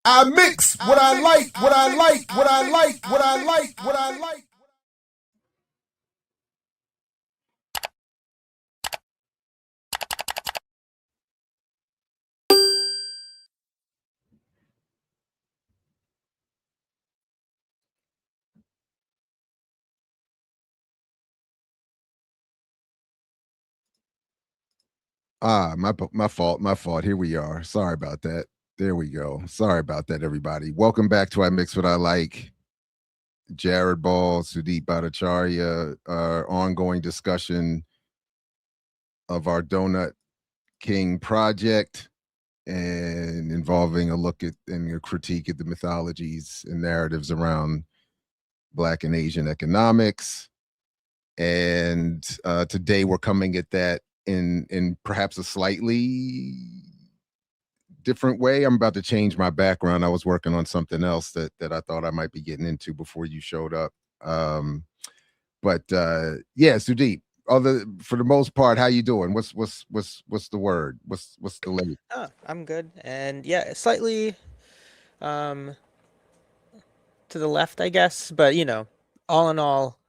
I mix what I like, what I like, what I like, what I like, what I like. My fault, my fault. Here we are. Sorry about that. There we go. Sorry about that, everybody. Welcome back to I Mix What I Like. Jared Ball, Sudip Bhattacharya, our ongoing discussion of our Donut King project and involving a look at and a critique at the mythologies and narratives around Black and Asian economics. And today we're coming at that in perhaps a slightly different way. I'm about to change my background. I was working on something else that I thought I might be getting into before you showed up. But yeah, Sudeep. Other for the most part, how you doing? What's the word? What's the latest? Oh, I'm good. And yeah, slightly um to the left, I guess, but all in all,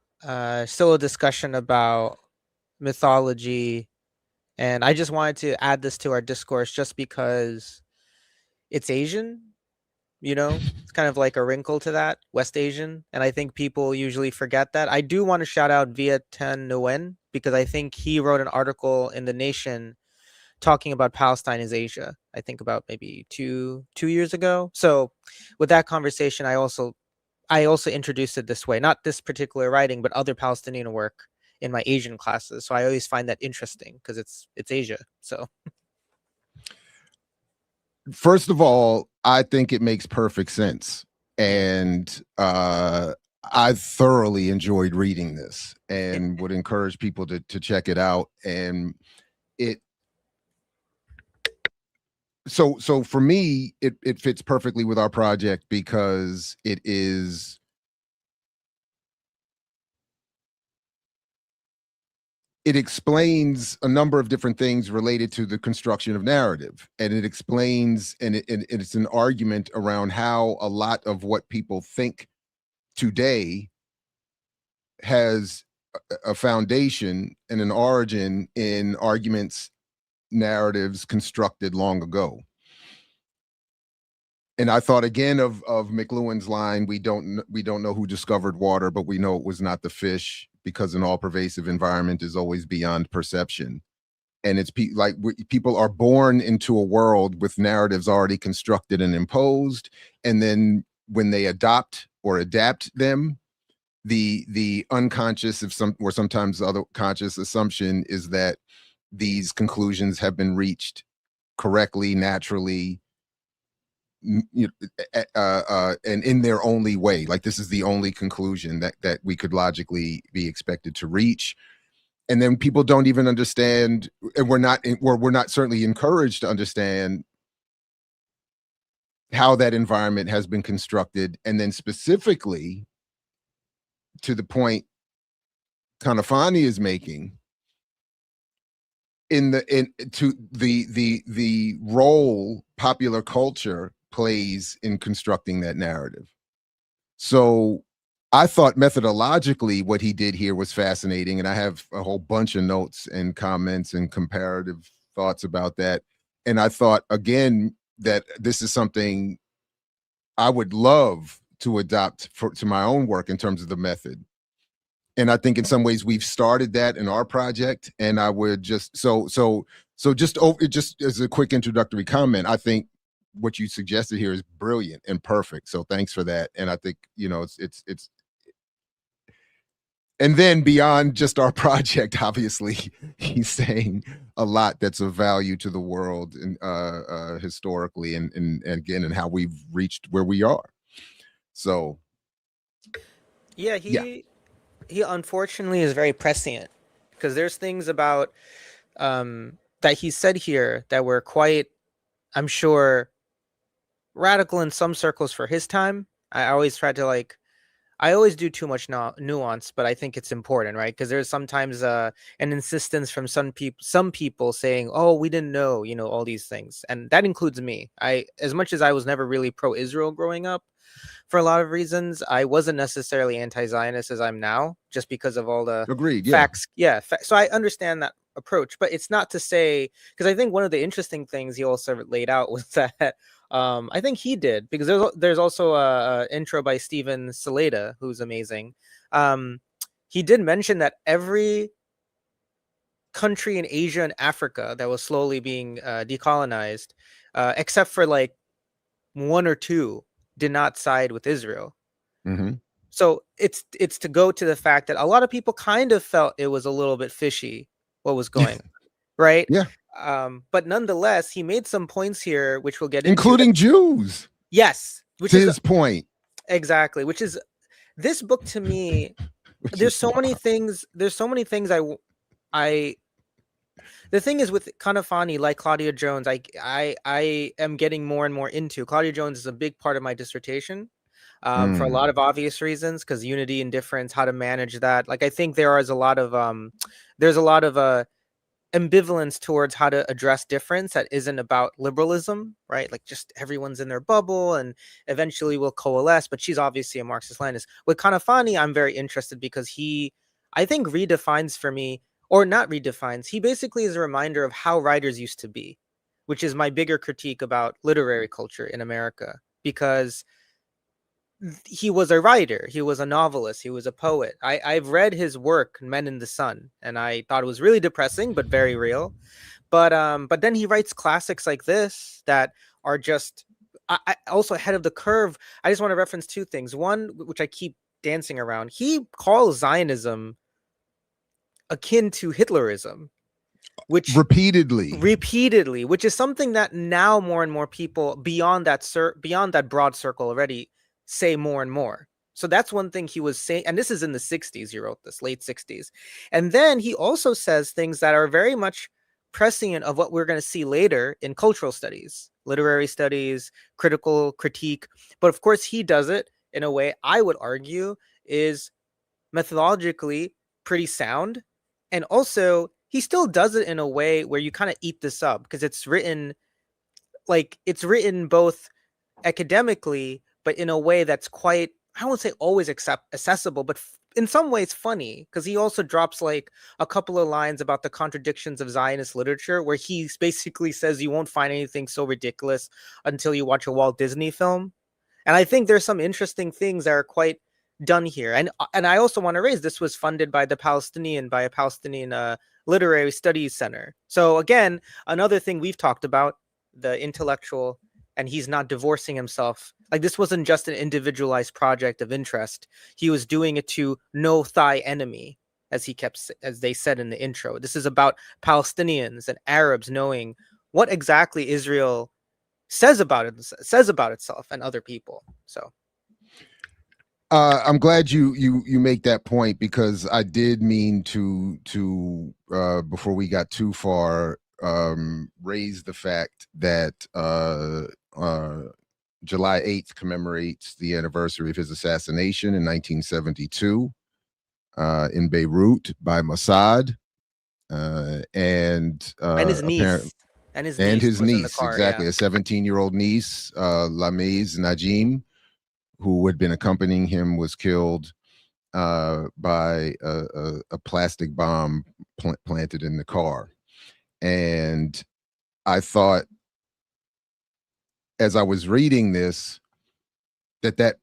still a discussion about mythology, and I just wanted to add this to our discourse just because it's Asian, It's kind of like a wrinkle to that, West Asian, and I think people usually forget that. I do want to shout out Viet Thanh Nguyen because I think he wrote an article in The Nation talking about Palestine as Asia. I think about maybe two years ago. So with that conversation, I also introduced it this way, not this particular writing, but other Palestinian work in my Asian classes. So I always find that interesting because it's Asia. So First of all, I think it makes perfect sense. And I thoroughly enjoyed reading this and would encourage people to check it out. And it so for me, it fits perfectly with our project because it explains a number of different things related to the construction of narrative, and it explains and it's an argument around how a lot of what people think today has a foundation and an origin in arguments, narratives constructed long ago. And I thought again of McLuhan's line, we don't know who discovered water, but we know it was not the fish, because an all pervasive environment is always beyond perception. And it's like people are born into a world with narratives already constructed and imposed, and then when they adopt or adapt them, the unconscious of some or sometimes other conscious assumption is that these conclusions have been reached correctly, naturally, and in their only way. Like, this is the only conclusion that we could logically be expected to reach. And then people don't even understand, and we're not certainly encouraged to understand how that environment has been constructed, and then specifically to the point Kanafani is making, to the role popular culture plays in constructing that narrative. So I thought methodologically what he did here was fascinating, and I have a whole bunch of notes and comments and comparative thoughts about that. And I thought again that this is something I would love to adopt to my own work in terms of the method. And I think in some ways we've started that in our project. And I would just just as a quick introductory comment, I think what you suggested here is brilliant and perfect. So thanks for that. And I think it's and then beyond just our project, obviously, he's saying a lot that's of value to the world and historically and again and how we've reached where we are. So yeah, yeah. he unfortunately is very prescient because there's things about that he said here that were quite, I'm sure, radical in some circles for his time. I always tried to I always do too much nuance, but I think it's important, right? Because there's sometimes an insistence from some people saying, "Oh, we didn't know," all these things, and that includes me. As much as I was never really pro-Israel growing up, for a lot of reasons, I wasn't necessarily anti-Zionist as I'm now, just because of all the Agreed. Yeah. facts. Yeah, so I understand that approach, but it's not to say, because I think one of the interesting things he also laid out was that I think he did, because there's also a intro by Steven Saleda, who's amazing. He did mention that every country in Asia and Africa that was slowly being decolonized, except for like one or two, did not side with Israel. Mm-hmm. So it's to go to the fact that a lot of people kind of felt it was a little bit fishy what was going on, right? Yeah. But nonetheless, he made some points here, which we'll get into. Including Jews. Yes, It's which is his point. exactly, which is this book to me. Which There's is so many wild. things. There's so many things I. The thing is with Kanafani, like Claudia Jones, I am getting more and more into. Claudia Jones is a big part of my dissertation, for a lot Mm. of obvious reasons, because unity and difference, how to manage that. Like I think there is a lot of there's a lot of ambivalence towards how to address difference that isn't about liberalism, right? Like just everyone's in their bubble and eventually will coalesce. But she's obviously a Marxist Leninist. With Kanafani, I'm very interested because he, I think, redefines for me, or not redefines. He basically is a reminder of how writers used to be, which is my bigger critique about literary culture in America, because he was a writer, he was a novelist, he was a poet. I've read his work, Men in the Sun, and I thought it was really depressing but very real. But then he writes classics like this that are just I also ahead of the curve. I just want to reference two things. One, which I keep dancing around, he calls Zionism akin to Hitlerism, which Repeatedly. which is something that now more and more people beyond that broad circle already say more and more. So that's one thing he was saying, and this is in the 60s. He wrote this, late 60s. And then he also says things that are very much prescient of what we're going to see later in cultural studies, literary studies, critical critique. But of course he does it in a way I would argue is methodologically pretty sound. And also, he still does it in a way where you kind of eat this up, because it's written both academically, but in a way that's quite, I won't say always accessible, but in some ways funny, because he also drops like a couple of lines about the contradictions of Zionist literature, where he basically says you won't find anything so ridiculous until you watch a Walt Disney film. And I think there's some interesting things that are quite done here. And I also want to raise, this was funded by a Palestinian literary studies center. So again, another thing we've talked about, the intellectual, and he's not divorcing himself. Like this wasn't just an individualized project of interest. He was doing it to no thy enemy, as they said in the intro. This is about Palestinians and Arabs knowing what exactly Israel says about itself and other people. So I'm glad you make that point, because I did mean to before we got too far, raise the fact that July 8th commemorates the anniversary of his assassination in 1972 in Beirut by Mossad, and and his apparently, niece and his and niece his was in the niece, car. Yeah, exactly, a 17-year-old niece, Lamiz Najim, who had been accompanying him, was killed by a plastic bomb planted in the car. And I thought, as I was reading this, that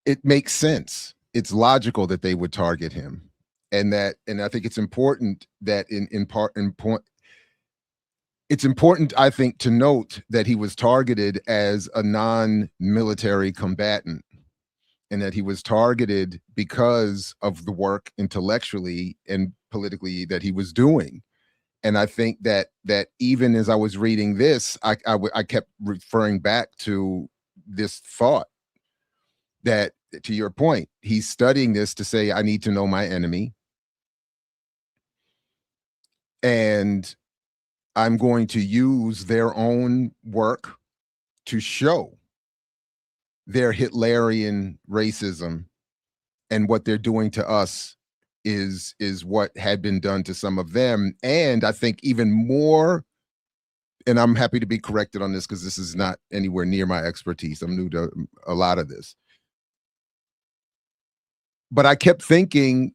it makes sense. It's logical that they would target him, and I think it's important that in part in point. It's important, I think, to note that he was targeted as a non-military combatant, and that he was targeted because of the work intellectually and politically that he was doing. And I think that even as I was reading this, I kept referring back to this thought that, to your point, he's studying this to say, I need to know my enemy, and I'm going to use their own work to show their Hitlerian racism and what they're doing to us is what had been done to some of them. And I think even more, and I'm happy to be corrected on this because this is not anywhere near my expertise. I'm new to a lot of this. But I kept thinking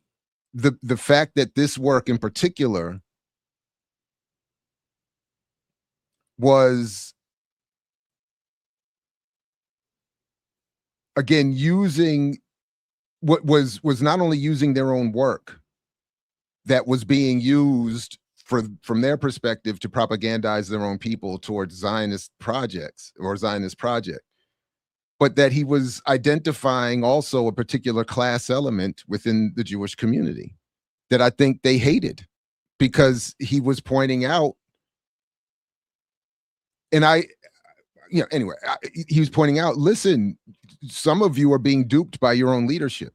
the fact that this work in particular was, again, using what was not only using their own work that was being used from their perspective to propagandize their own people towards Zionist projects or Zionist project, but that he was identifying also a particular class element within the Jewish community that I think they hated, because he was pointing out, and anyway, he was pointing out, listen, some of you are being duped by your own leadership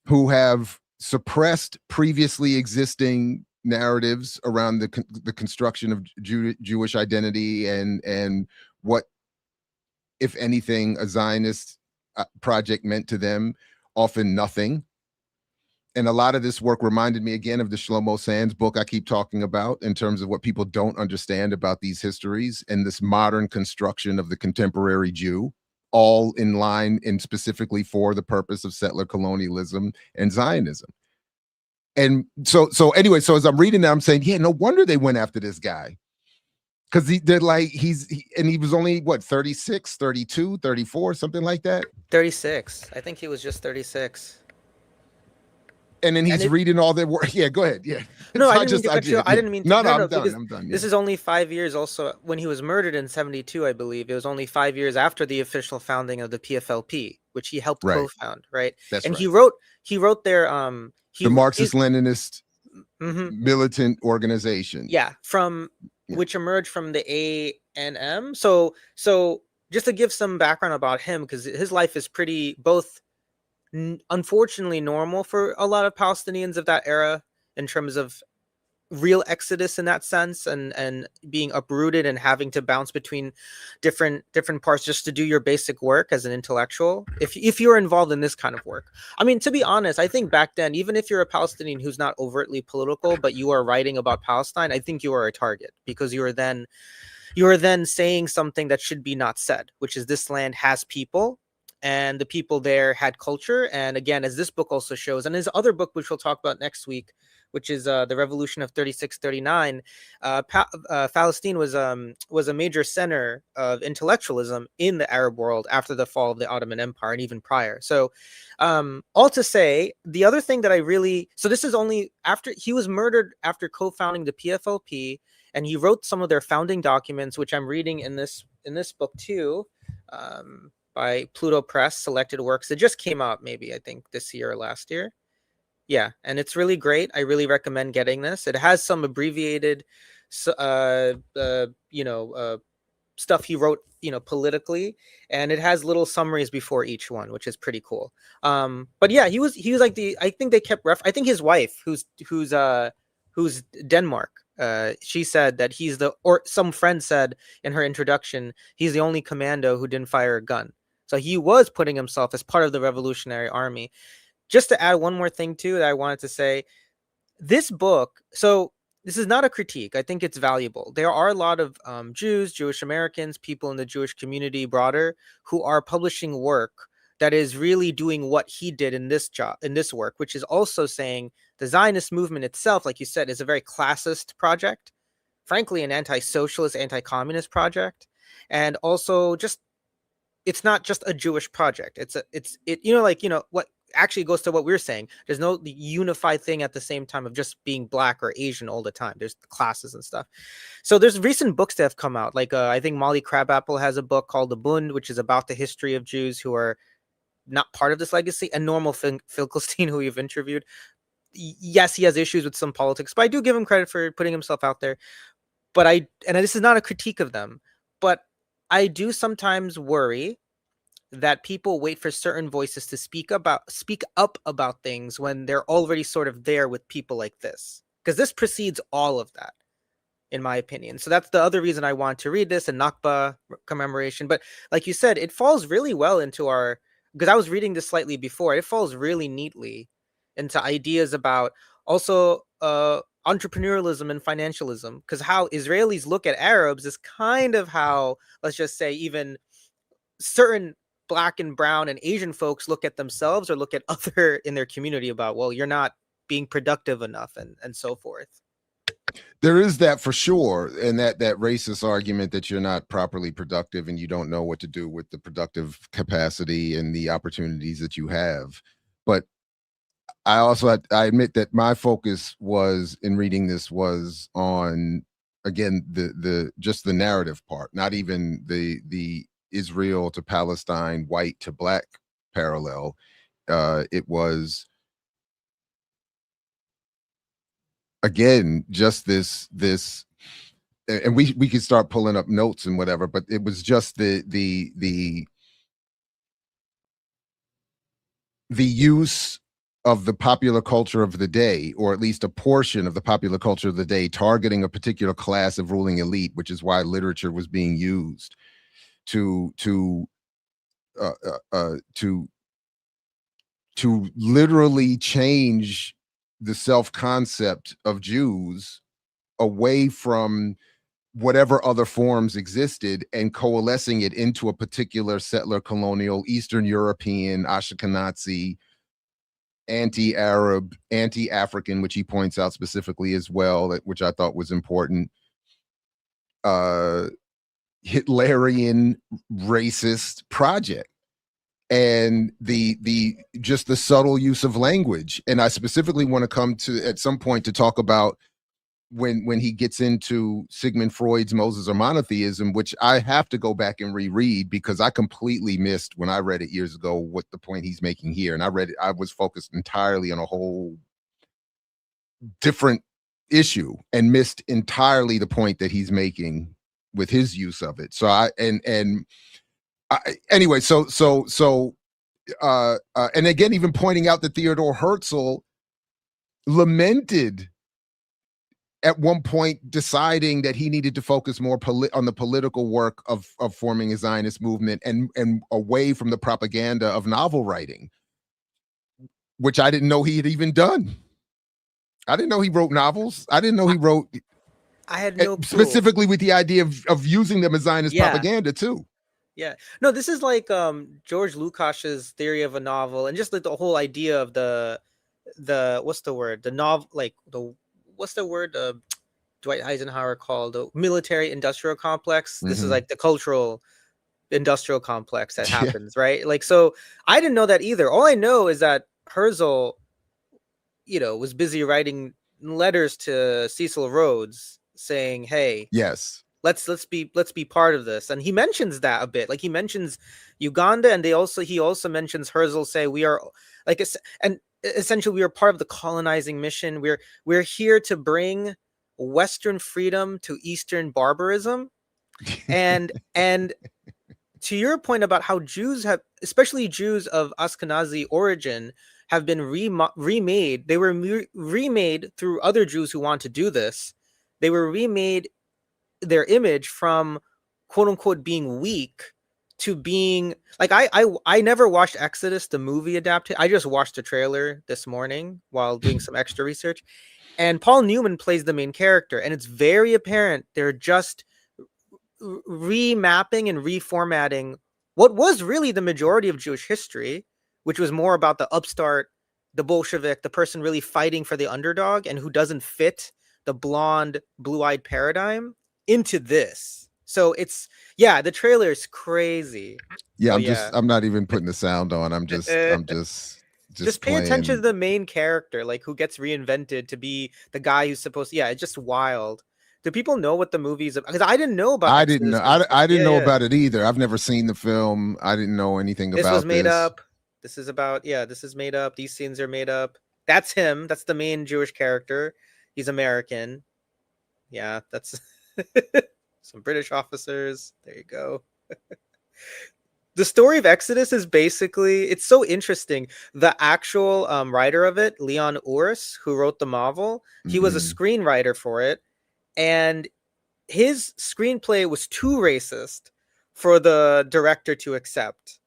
who have suppressed previously existing narratives around the construction of Jewish identity and what, if anything, a Zionist project meant to them. Often nothing. And a lot of this work reminded me again of the Shlomo Sands book I keep talking about, in terms of what people don't understand about these histories and this modern construction of the contemporary Jew, all in line and specifically for the purpose of settler colonialism and Zionism. And so anyway, so as I'm reading that, I'm saying, yeah, no wonder they went after this guy. Because they're like, and he was only, what, 36, 32, 34, something like that? 36. I think he was just 36. And then he's reading all their work. Yeah, go ahead. Yeah. No, I didn't mean to cut you. I didn't mean to. No, I'm done. I'm done. Yeah. This is only 5 years. Also, when he was murdered in 72, I believe it was only 5 years after the official founding of the PFLP, which he helped co-found. Right. That's and right. he wrote their the Marxist-Leninist militant organization. Yeah, which emerged from the ANM. So just to give some background about him, because his life is pretty both unfortunately normal for a lot of Palestinians of that era in terms of real exodus in that sense, and being uprooted and having to bounce between different parts just to do your basic work as an intellectual, if you're involved in this kind of work. I mean, to be honest, I think back then, even if you're a Palestinian who's not overtly political but you are writing about Palestine, I think you are a target, because you are then saying something that should be not said, which is this land has people, and the people there had culture. And again, as this book also shows, and his other book, which we'll talk about next week, which is the Revolution of 36-39, Palestine was a major center of intellectualism in the Arab world after the fall of the Ottoman Empire, and even prior. So all to say, the other thing that so this is only after he was murdered, after co-founding the PFLP, and he wrote some of their founding documents, which I'm reading in this book too, by Pluto Press, Selected Works. It just came out maybe, I think, this year or last year. Yeah, and it's really great. I really recommend getting this. It has some abbreviated, stuff he wrote, politically, and it has little summaries before each one, which is pretty cool. But yeah, he was like I think they kept I think his wife, who's Denmark, she said that some friend said in her introduction, he's the only commando who didn't fire a gun. So he was putting himself as part of the Revolutionary Army. Just to add one more thing too that I wanted to say, this book, so this is not a critique. I think it's valuable. There are a lot of Jews, Jewish Americans, people in the Jewish community broader, who are publishing work that is really doing what he did in this work, which is also saying the Zionist movement itself, like you said, is a very classist project, frankly, an anti-socialist, anti-communist project, and also just, it's not just a Jewish project. What actually goes to what we're saying. There's no unified thing at the same time of just being Black or Asian all the time. There's classes and stuff. So there's recent books that have come out. Like I think Molly Crabapple has a book called The Bund, which is about the history of Jews who are not part of this legacy. And Normal Finkelstein, who we've interviewed. Yes, he has issues with some politics, but I do give him credit for putting himself out there. But this is not a critique of them, but I do sometimes worry that people wait for certain voices to speak up about things when they're already sort of there with people like this, because this precedes all of that. in my opinion. So that's the other reason I want to read this, and Nakba commemoration. But like you said, it falls really well into our, because I was reading this slightly before, it falls really neatly into ideas about also entrepreneurialism and financialism, because how Israelis look at Arabs is kind of how, let's just say, even certain black and brown and Asian folks look at themselves or look at other in their community about, well, you're not being productive enough, and so forth. There is that for sure, and that racist argument that you're not properly productive and you don't know what to do with the productive capacity and the opportunities that you have. But I admit that my focus was in reading this was on, again, the just the narrative part, not even the Israel to Palestine, white to black parallel. It was, again, just this, and we could start pulling up notes and whatever, but it was just the use of the popular culture of the day, or at least a portion of the popular culture of the day, targeting a particular class of ruling elite, which is why literature was being used to uh, uh, uh, to to literally change the self-concept of Jews away from whatever other forms existed and coalescing it into a particular settler colonial Eastern European Ashkenazi anti-Arab, anti-African, which he points out specifically as well, which I thought was important, Hitlerian racist project. And the just the subtle use of language. And I specifically want to come to at some point to talk about when he gets into Sigmund Freud's Moses or monotheism, which I have to go back and reread because I completely missed when I read it years ago what the point he's making here. And I read it, I was focused entirely on a whole different issue and missed entirely the point that he's making with his use of it. So anyway, and again, even pointing out that Theodore Herzl lamented at one point deciding that he needed to focus more on the political work of forming a Zionist movement and away from the propaganda of novel writing, which I didn't know he had even done. I didn't know he wrote novels. I didn't know he wrote. I had no clue. Specifically with the idea of using them as Zionist propaganda too. Yeah. No, this is like George Lucas's theory of a novel, and just like the whole idea of the what's the word? The novel, like what's the word? Dwight Eisenhower called the military industrial complex. This is like the cultural industrial complex that happens, right? Like, so I didn't know that either. All I know is that Herzl, was busy writing letters to Cecil Rhodes saying, "Hey, yes, let's be part of this." And he mentions that a bit. Like, he mentions Uganda, and he also mentions Herzl say, we are like, and essentially we are part of the colonizing mission. We're here to bring Western freedom to Eastern barbarism. And to your point about how Jews have, especially Jews of Ashkenazi origin, have been remade. They were remade through other Jews who want to do this. They were remade their image from quote unquote being weak to being like, I never watched Exodus, the movie adapted. I just watched the trailer this morning while doing some extra research. And Paul Newman plays the main character, and it's very apparent they're just remapping and reformatting what was really the majority of Jewish history, which was more about the upstart, the Bolshevik, the person really fighting for the underdog and who doesn't fit the blonde, blue-eyed paradigm, into this. So it's, the trailer is crazy. Yeah, I'm not even putting the sound on. I'm just just pay attention to the main character, like, who gets reinvented to be the guy who's supposed to, it's just wild. Do people know what the movie's about? Because I didn't know about I didn't know. I didn't know about it either. I've never seen the film. I didn't know anything about this. This was made up. This is about, this is made up. These scenes are made up. That's him. That's the main Jewish character. He's American. Yeah, that's some British officers. There you go. The story of Exodus is basically, it's so interesting. The actual writer of it, Leon Uris, who wrote the novel, he was a screenwriter for it. And his screenplay was too racist for the director to accept.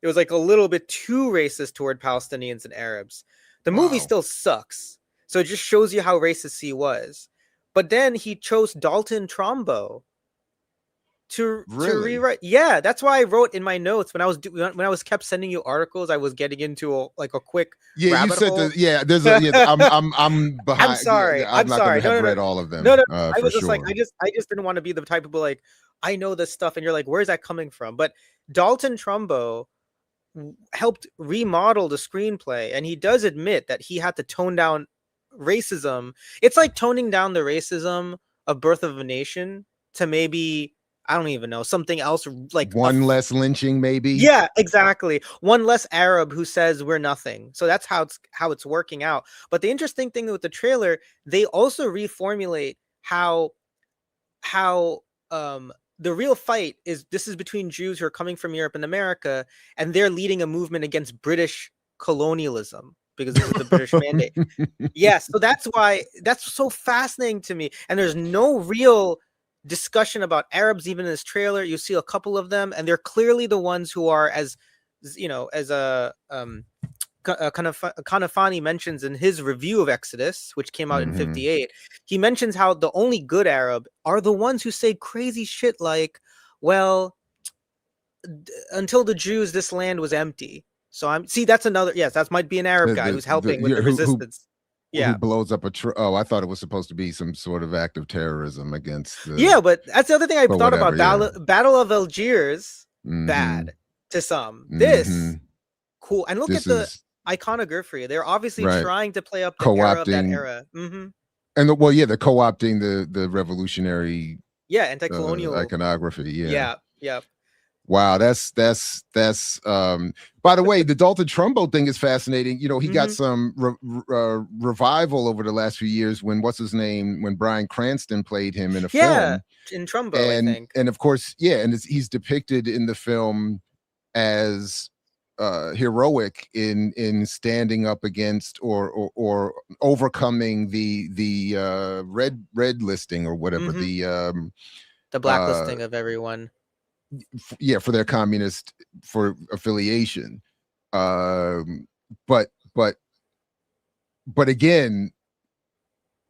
It was like a little bit too racist toward Palestinians and Arabs. The movie Wow. still sucks. So it just shows you how racist he was. But then he chose Dalton Trumbo to Really? rewrite. Yeah, that's why I wrote in my notes when I was kept sending you articles. I was getting into a quick Yeah, you rabbit said hole. the yeah. There's a yeah. I'm I'm behind. sorry. I'm I'm not going sorry. to have No, no, read no, all of no, them no. I for was just like, sure. I just didn't want to be the type of people like, I know this stuff, and you're like, where's that coming from? But Dalton Trumbo helped remodel the screenplay, and he does admit that he had to tone down racism. It's like toning down the racism of Birth of a Nation to maybe, I don't even know, something else, like One less lynching, maybe. yeah, exactly, one less Arab who says we're nothing. So that's how it's working out. But the interesting thing with the trailer, they also reformulate how the real fight is, this is between Jews who are coming from Europe and America, and they're leading a movement against British colonialism because this is the British mandate. Yes, so that's why that's so fascinating to me. And there's no real discussion about Arabs even in this trailer. You see a couple of them, and they're clearly the ones who are, as you know, as a Kanafani mentions in his review of Exodus, which came out in Mm-hmm. 58, he mentions how the only good Arab are the ones who say crazy shit like, well, until the Jews, this land was empty. So that's another, yes, that might be an Arab guy who's helping with Yeah, the resistance. who Yeah. blows up oh, I thought it was supposed to be some sort of act of terrorism against the Yeah, but that's the other thing I but thought whatever. about. Yeah. Battle of Algiers, Mm-hmm. bad to some. Mm-hmm. This, cool. And look This at the is iconography. They're obviously right. trying to play up the era of that Co-opting era. Mm-hmm. and well, yeah, they're co-opting the revolutionary Yeah, anti-colonial. iconography. Yeah. Yeah, yeah. Wow, by the way, the Dalton Trumbo thing is fascinating. You know, he got Mm-hmm. some revival over the last few years when when Bryan Cranston played him in a Yeah, film. in Trumbo, I think. And of course, yeah, and he's depicted in the film as heroic in standing up against or overcoming the red listing or whatever Mm-hmm. The uh blacklisting of everyone. yeah, for their communist for affiliation. Um, but but but again,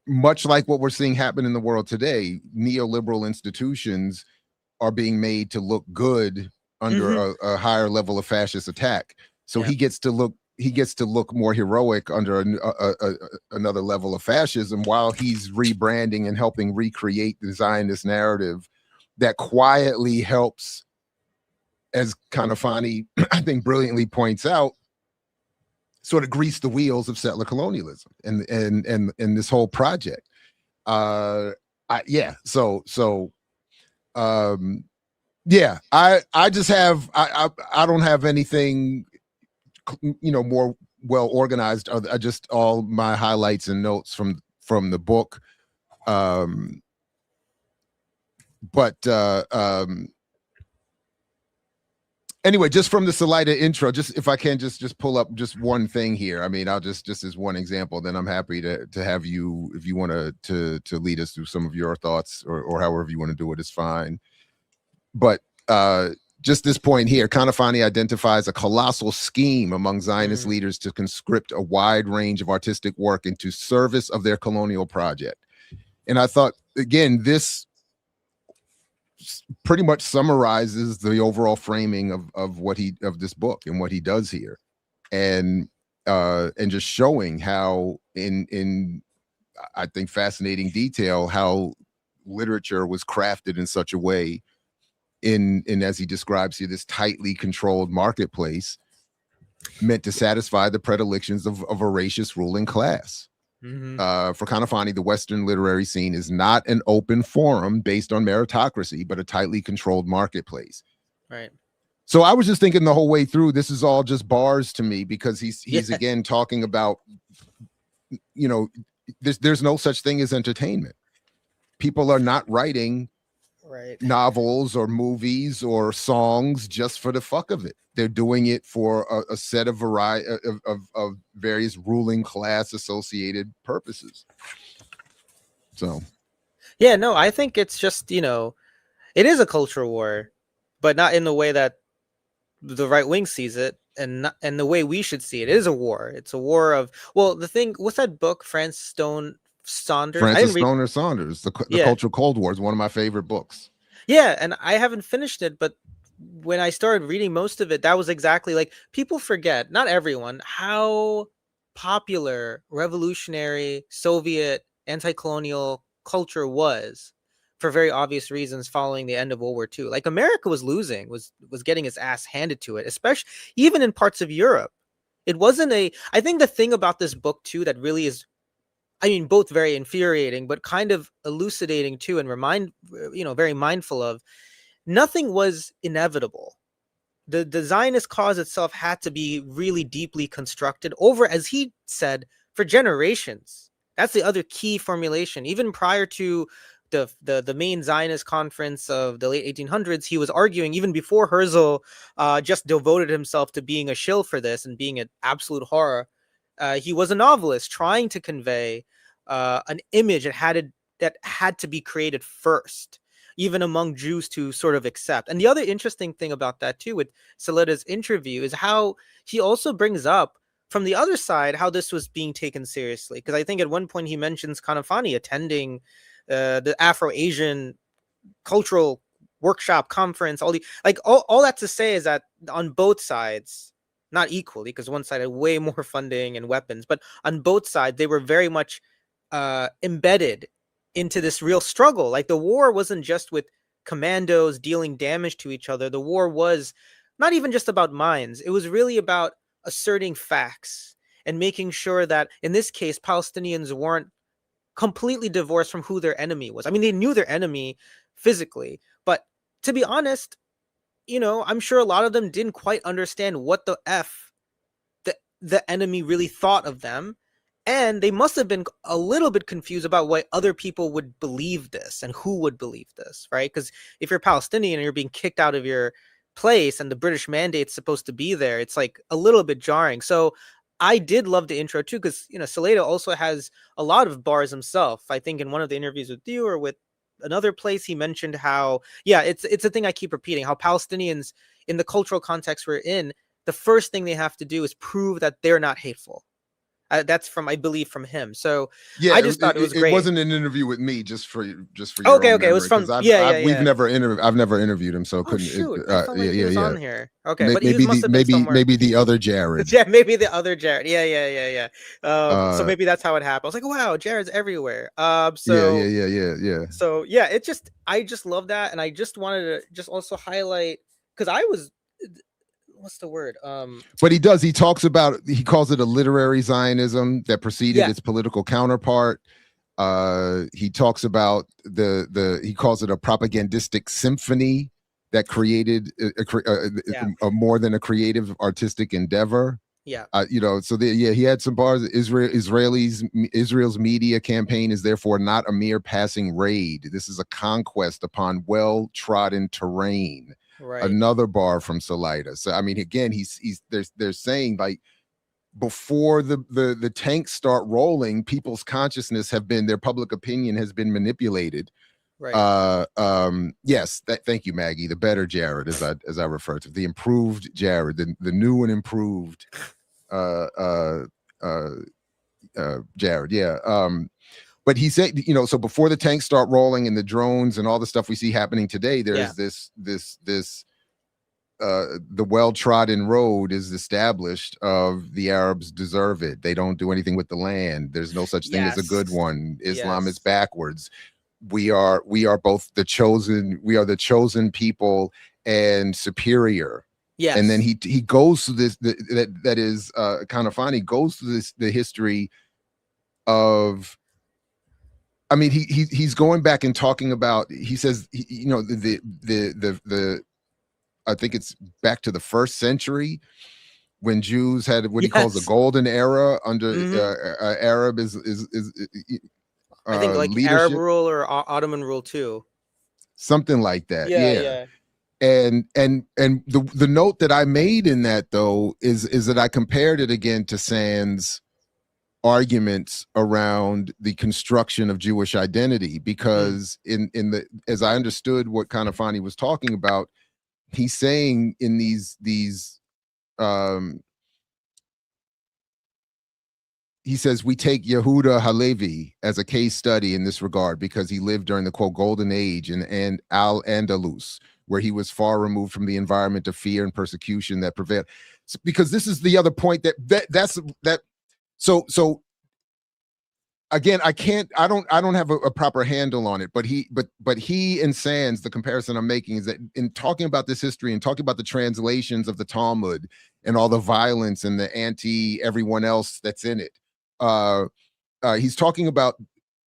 much like what we're seeing happen in the world today, neoliberal institutions are being made to look good under Mm-hmm. a higher level of fascist attack. So Yeah. he gets to look more heroic under another level of fascism while he's rebranding and helping recreate the Zionist narrative that quietly helps, as Kanafani, I think, brilliantly points out, sort of grease the wheels of settler colonialism and this whole project. Yeah. Um, yeah. I just have I don't have anything, more well organized. I just all my highlights and notes from the book. But anyway, just from the Salida intro, just if I can just pull up just one thing here. I mean, I'll just as one example, then I'm happy to have you, if you want to lead us through some of your thoughts or however you want to do it is fine. But just this point here, Kanafani identifies a colossal scheme among Zionist leaders to conscript a wide range of artistic work into service of their colonial project. And I thought, again, this pretty much summarizes the overall framing of this book and what he does here, and just showing how in I think fascinating detail how literature was crafted in such a way in as he describes here, this tightly controlled marketplace meant to satisfy the predilections of a voracious ruling class. For Kanafani, the Western literary scene is not an open forum based on meritocracy, but a tightly controlled marketplace. Right. So I was just thinking the whole way through, this is all just bars to me, because he's again talking about, there's no such thing as entertainment. People are not writing novels or movies or songs just for the fuck of it. They're doing it for a set of variety of various ruling class associated purposes. So Yeah, no, I think it's just, it is a culture war, but not in the way that the right wing sees it, and not, and the way we should see it. It is a war. It's a war of, well, the thing, what's that book, Francis Stone Saunders? I Francis didn't read. Stoner Saunders, the Yeah, Cultural Cold War is one of my favorite books. yeah, and I haven't finished it, but when I started reading most of it, that was exactly like, people forget, not everyone, how popular revolutionary Soviet anti-colonial culture was, for very obvious reasons, following the end of World War II. Like, America was losing, was getting its ass handed to it, especially even in parts of Europe. It wasn't a I think the thing about this book too that really is, I mean, both very infuriating but kind of elucidating too, and very mindful of, nothing was inevitable. The Zionist cause itself had to be really deeply constructed over, as he said, for generations. That's the other key formulation. Even prior to the main Zionist conference of the late 1800s, he was arguing, even before Herzl just devoted himself to being a shill for this and being an absolute horror. He was a novelist trying to convey an image that had to be created first, even among Jews to sort of accept. And the other interesting thing about that too, with Saleta's interview, is how he also brings up from the other side how this was being taken seriously. Because I think at one point he mentions Kanafani attending the Afro-Asian cultural workshop conference, all that to say is that on both sides, not equally, because one side had way more funding and weapons, but on both sides they were very much embedded into this real struggle. Like, the war wasn't just with commandos dealing damage to each other. The war was not even just about minds. It was really about asserting facts and making sure that, in this case, Palestinians weren't completely divorced from who their enemy was. I mean, they knew their enemy physically, but to be honest, I'm sure a lot of them didn't quite understand what the F the enemy really thought of them. And they must have been a little bit confused about why other people would believe this and who would believe this, right? Because if you're Palestinian and you're being kicked out of your place and the British mandate's supposed to be there, it's like a little bit jarring. So I did love the intro too, because Saleta also has a lot of bars himself. I think in one of the interviews with you or with another place, he mentioned how, yeah, it's a thing I keep repeating, how Palestinians, in the cultural context we're in, the first thing they have to do is prove that they're not hateful. That's from, I believe, from him. So Yeah, I just thought it was it great. wasn't an interview with me, just for your Okay, own okay, it was memory, from, because yeah, yeah, yeah. I've never interviewed him, so Oh couldn't. shoot, I felt Yeah, like he yeah, was yeah. on here. Okay, but he must have been somewhere. Maybe the other Jared. Yeah, maybe the other Jared. Yeah, yeah, yeah, yeah. So Uh, maybe that's how it happened. I was like, wow, Jared's everywhere. yeah, yeah, yeah, yeah, yeah. So yeah, I just love that, and I just wanted to just also highlight, because I was, what's the word? But he talks about, he calls it a literary Zionism that preceded Yeah, its political counterpart. He talks about he calls it a propagandistic symphony that created yeah, a more than a creative artistic endeavor. yeah, Yeah, he had some bars. Israel's media campaign is therefore not a mere passing raid. This is a conquest upon well-trodden terrain. right, Another bar from Salida. So I mean, again, they're saying, like, before the tanks start rolling, people's consciousness their public opinion has been manipulated. right. Yes, thank you, Maggie. The better Jared, as I refer to, the improved Jared, the new and improved uh uh uh Jared. Yeah. But he said, so before the tanks start rolling and the drones and all the stuff we see happening today, Yeah, there's this the well-trodden road is established of the Arabs deserve it. They don't do anything with the land. There's no such thing as a good yes, one. Islam is yes, backwards. We are both the chosen. We are the chosen people and superior. And then yes, he goes to this that is Kanafani goes to the history of. I mean, he's going back and talking about. He says, the I think it's back to the first century when Jews had what he calls a yes. golden era under Mm-hmm. Arab I think like Arab leadership, rule or Ottoman rule too. something like that. Yeah, Yeah. yeah, And the note that I made in that, though, is that I compared it again to Sand's arguments around the construction of Jewish identity, because in the, as I understood what Kanafani was talking about, he's saying in these he says we take Yehuda Halevi as a case study in this regard because he lived during the quote golden age and Al-Andalus, where he was far removed from the environment of fear and persecution that prevailed. So, because this is the other point that's so again, I don't have a proper handle on it, but he and Sands, the comparison I'm making is that in talking about this history and talking about the translations of the Talmud and all the violence and the anti everyone else that's in it, he's talking about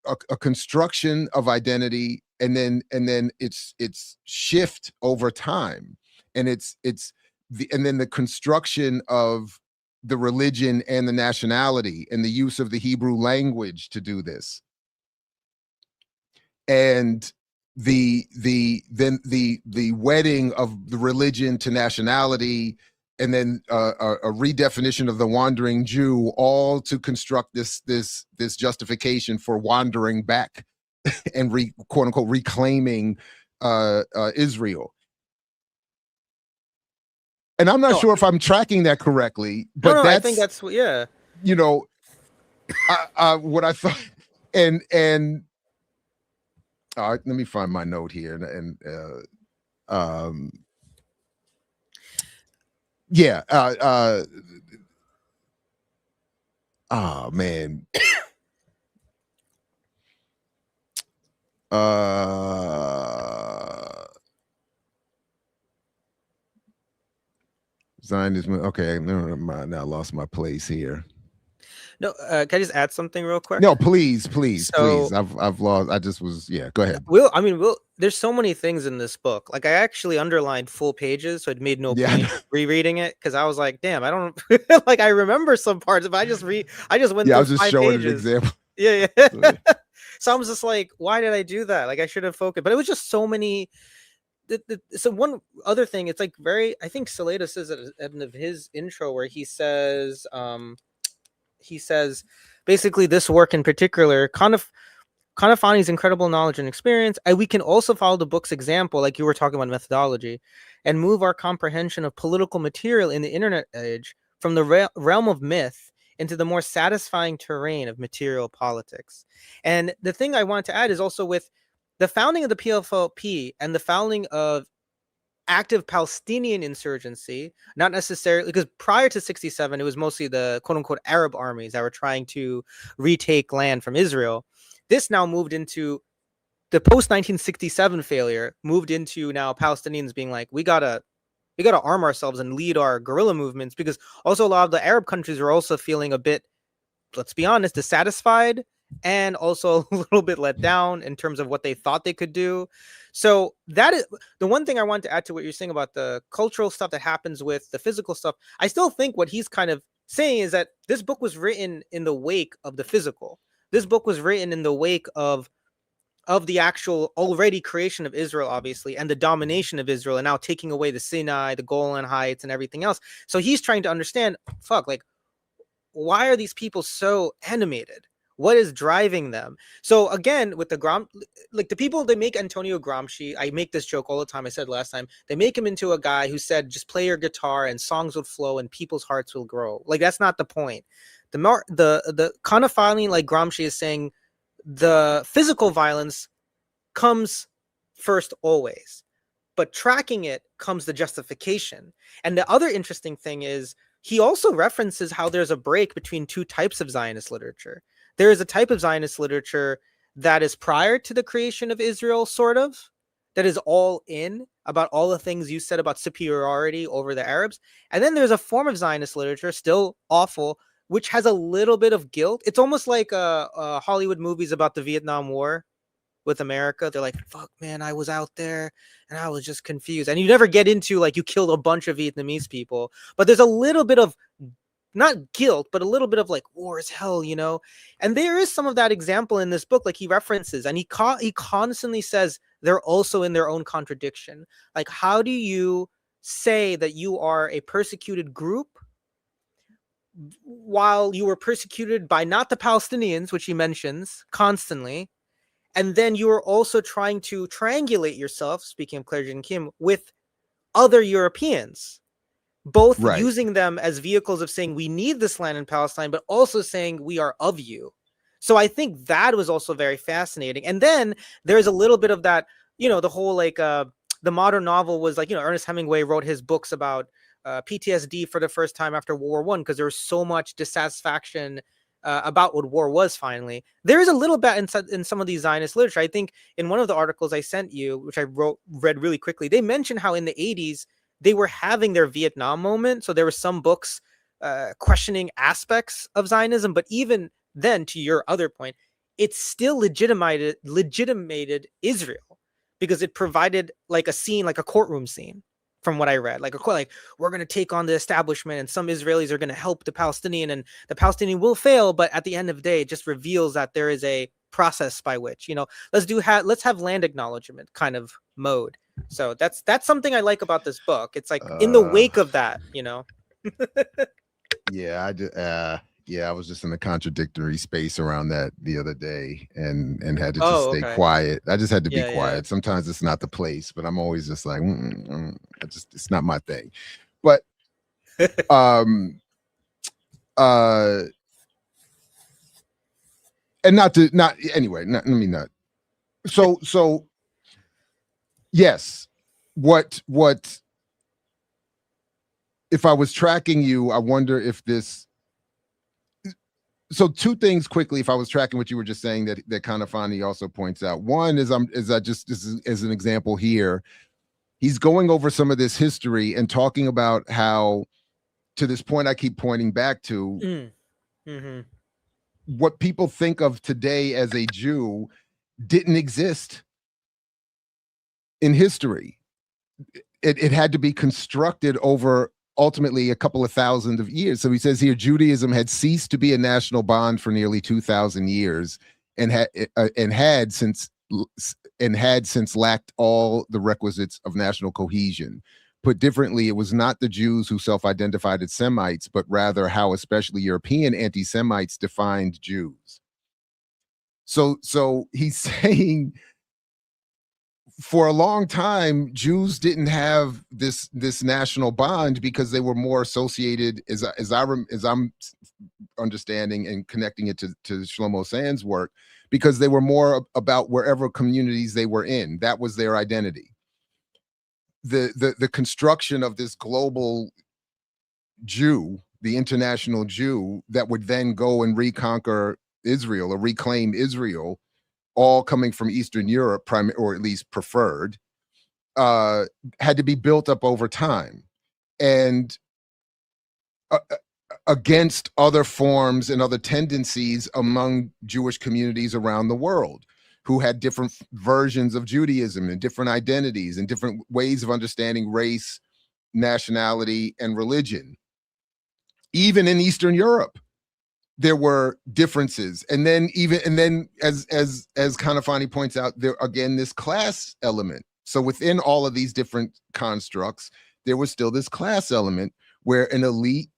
a construction of identity, and then it's shift over time, and and then the construction of the religion and the nationality and the use of the Hebrew language to do this, and then the wedding of the religion to nationality, and then a redefinition of the wandering Jew, all to construct this justification for wandering back and quote unquote reclaiming Israel. And I'm not sure if I'm tracking that correctly, but I think that's yeah. You know, what I thought, and let me find my note here, and yeah, oh man, Zionism. Okay, never mind. Now I lost my place here. No, can I just add something real quick? No, please. I've lost. I just was. Yeah, go ahead. There's so many things in this book. Like I actually underlined full pages, so it made no point rereading it because I was like, damn, I don't like. I remember some parts, but I just went through I was just 5 showing pages. an example. Yeah. So I was just like, why did I do that? Like I should have focused, but it was just so many. So one other thing, it's like I think Saleta says at the end of his intro where he says basically this work in particular, Kanafani's incredible knowledge and experience, and we can also follow the book's example, like you were talking about methodology, and move our comprehension of political material in the internet age from the realm of myth into the more satisfying terrain of material politics. And the thing I want to add is also with the founding of the PFLP and the founding of active Palestinian insurgency, not necessarily because prior to 67, it was mostly the quote unquote Arab armies that were trying to retake land from Israel. This now moved into the post 1967 failure, moved into now Palestinians being like, we gotta arm ourselves and lead our guerrilla movements, because also a lot of the Arab countries are also feeling a bit, let's be honest, dissatisfied and also a little bit let down in terms of what they thought they could do. So that is the one thing I want to add to what you're saying about the cultural stuff that happens with the physical stuff. I still think what he's kind of saying is that this book was written in the wake of the physical. This book was written in the wake of the actual already creation of Israel, obviously, and the domination of Israel, and now taking away the Sinai, the Golan Heights, and everything else. So he's trying to understand, like, why are these people so animated? What is driving them? So again, with the like the people, they make Antonio Gramsci. I make this joke all the time. I said last time, they make him into a guy who said, just play your guitar and songs will flow and people's hearts will grow. Like, that's not the point. The Kanafani, like Gramsci is saying, the physical violence comes first always, but tracking it comes the justification. And the other interesting thing is he also references how there's a break between two types of Zionist literature. There is a type of Zionist literature that is prior to the creation of Israel, sort of, that is all in about all the things you said about superiority over the Arabs. And then there's a form of Zionist literature, still awful, which has a little bit of guilt. It's almost like Hollywood movies about the Vietnam War with America. They're like, fuck, man, I was out there and I was just confused. And you never get into, like, you killed a bunch of Vietnamese people. But there's a little bit of, not guilt, but a little bit of, like, war is hell, you know? And there is some of that example in this book, like he references. And he constantly says they're also in their own contradiction. Like, how do you say that you are a persecuted group, while you were persecuted by not the Palestinians, which he mentions constantly, and then you were also trying to triangulate yourself, speaking of Claire Jane Kim, with other Europeans, both Right. using them as vehicles of saying we need this land in Palestine, but also saying we are of you. So I think that was also very fascinating. And then there's a little bit of that, the whole like the modern novel was like, Ernest Hemingway wrote his books about PTSD for the first time after World War One because there was so much dissatisfaction about what war was. Finally, there is a little bit in some of these Zionist literature. I think in one of the articles I sent you, which I read really quickly, they mentioned how in the 80s they were having their Vietnam moment. So there were some books questioning aspects of Zionism, but even then, to your other point, it still legitimated Israel because it provided like a scene, like a courtroom scene, from what I read, like we're going to take on the establishment, and some Israelis are going to help the Palestinian, and the Palestinian will fail, but at the end of the day, it just reveals that there is a process by which let's have land acknowledgement kind of mode. So that's something I like about this book. It's like in the wake of that. Yeah, I was just in a contradictory space around that the other day, and had to just stay quiet. I just had to be quiet. Yeah. Sometimes it's not the place, but I'm always just like, it's not my thing. But and let me not. So yes, what if I was tracking you, I wonder if this. So two things quickly, if I was tracking what you were just saying that Kanafani also points out. One is as an example here, he's going over some of this history and talking about how, to this point I keep pointing back to, what people think of today as a Jew didn't exist in history. It had to be constructed over ultimately a couple of thousand of years. So he says here, Judaism had ceased to be a national bond for nearly 2,000 years and had since lacked all the requisites of national cohesion. Put differently, it was not the Jews who self-identified as Semites, but rather how especially European anti-Semites defined Jews. So he's saying, for a long time, Jews didn't have this national bond because they were more associated, as I'm understanding and connecting it to Shlomo Sand's work, because they were more about wherever communities they were in. That was their identity. The construction of this global Jew, the international Jew, that would then go and reconquer Israel or reclaim Israel, all coming from Eastern Europe, or at least preferred, had to be built up over time, and against other forms and other tendencies among Jewish communities around the world, who had different versions of Judaism and different identities and different ways of understanding race, nationality, and religion. Even in Eastern Europe, there were differences. And then as Kanafani points out, there again, this class element. So within all of these different constructs, there was still this class element where an elite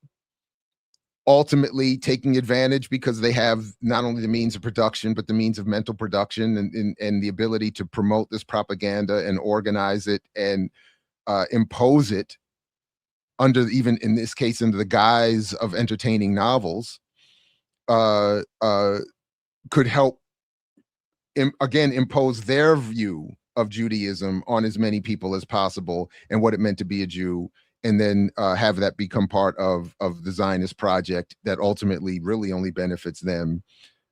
ultimately taking advantage, because they have not only the means of production, but the means of mental production and the ability to promote this propaganda and organize it and impose it under, even in this case, under the guise of entertaining novels, could help again impose their view of Judaism on as many people as possible and what it meant to be a Jew, and then have that become part of the Zionist project that ultimately really only benefits them.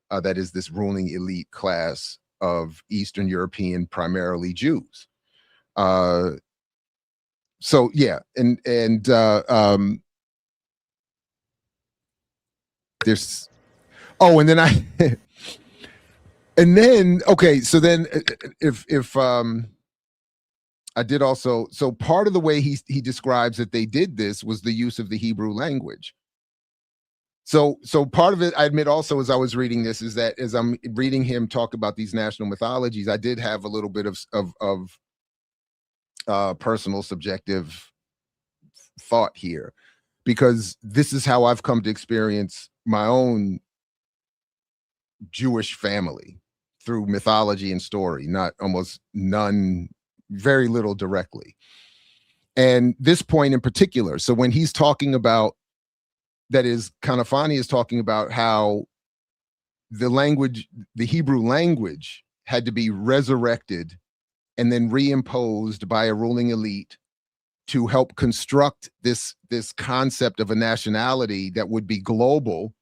That is this ruling elite class of Eastern European, primarily Jews. So yeah, and there's and then and then okay, so then if I did also, so part of the way he describes that they did this was the use of the Hebrew language. So part of it, I admit also, as I was reading this, is that as I'm reading him talk about these national mythologies, I did have a little bit of personal subjective thought here, because this is how I've come to experience my own Jewish family through mythology and story, not almost none, very little directly. And this point in particular, so when he's talking about, that is, Kanafani is talking about how the language, the Hebrew language, had to be resurrected and then reimposed by a ruling elite to help construct this concept of a nationality that would be global,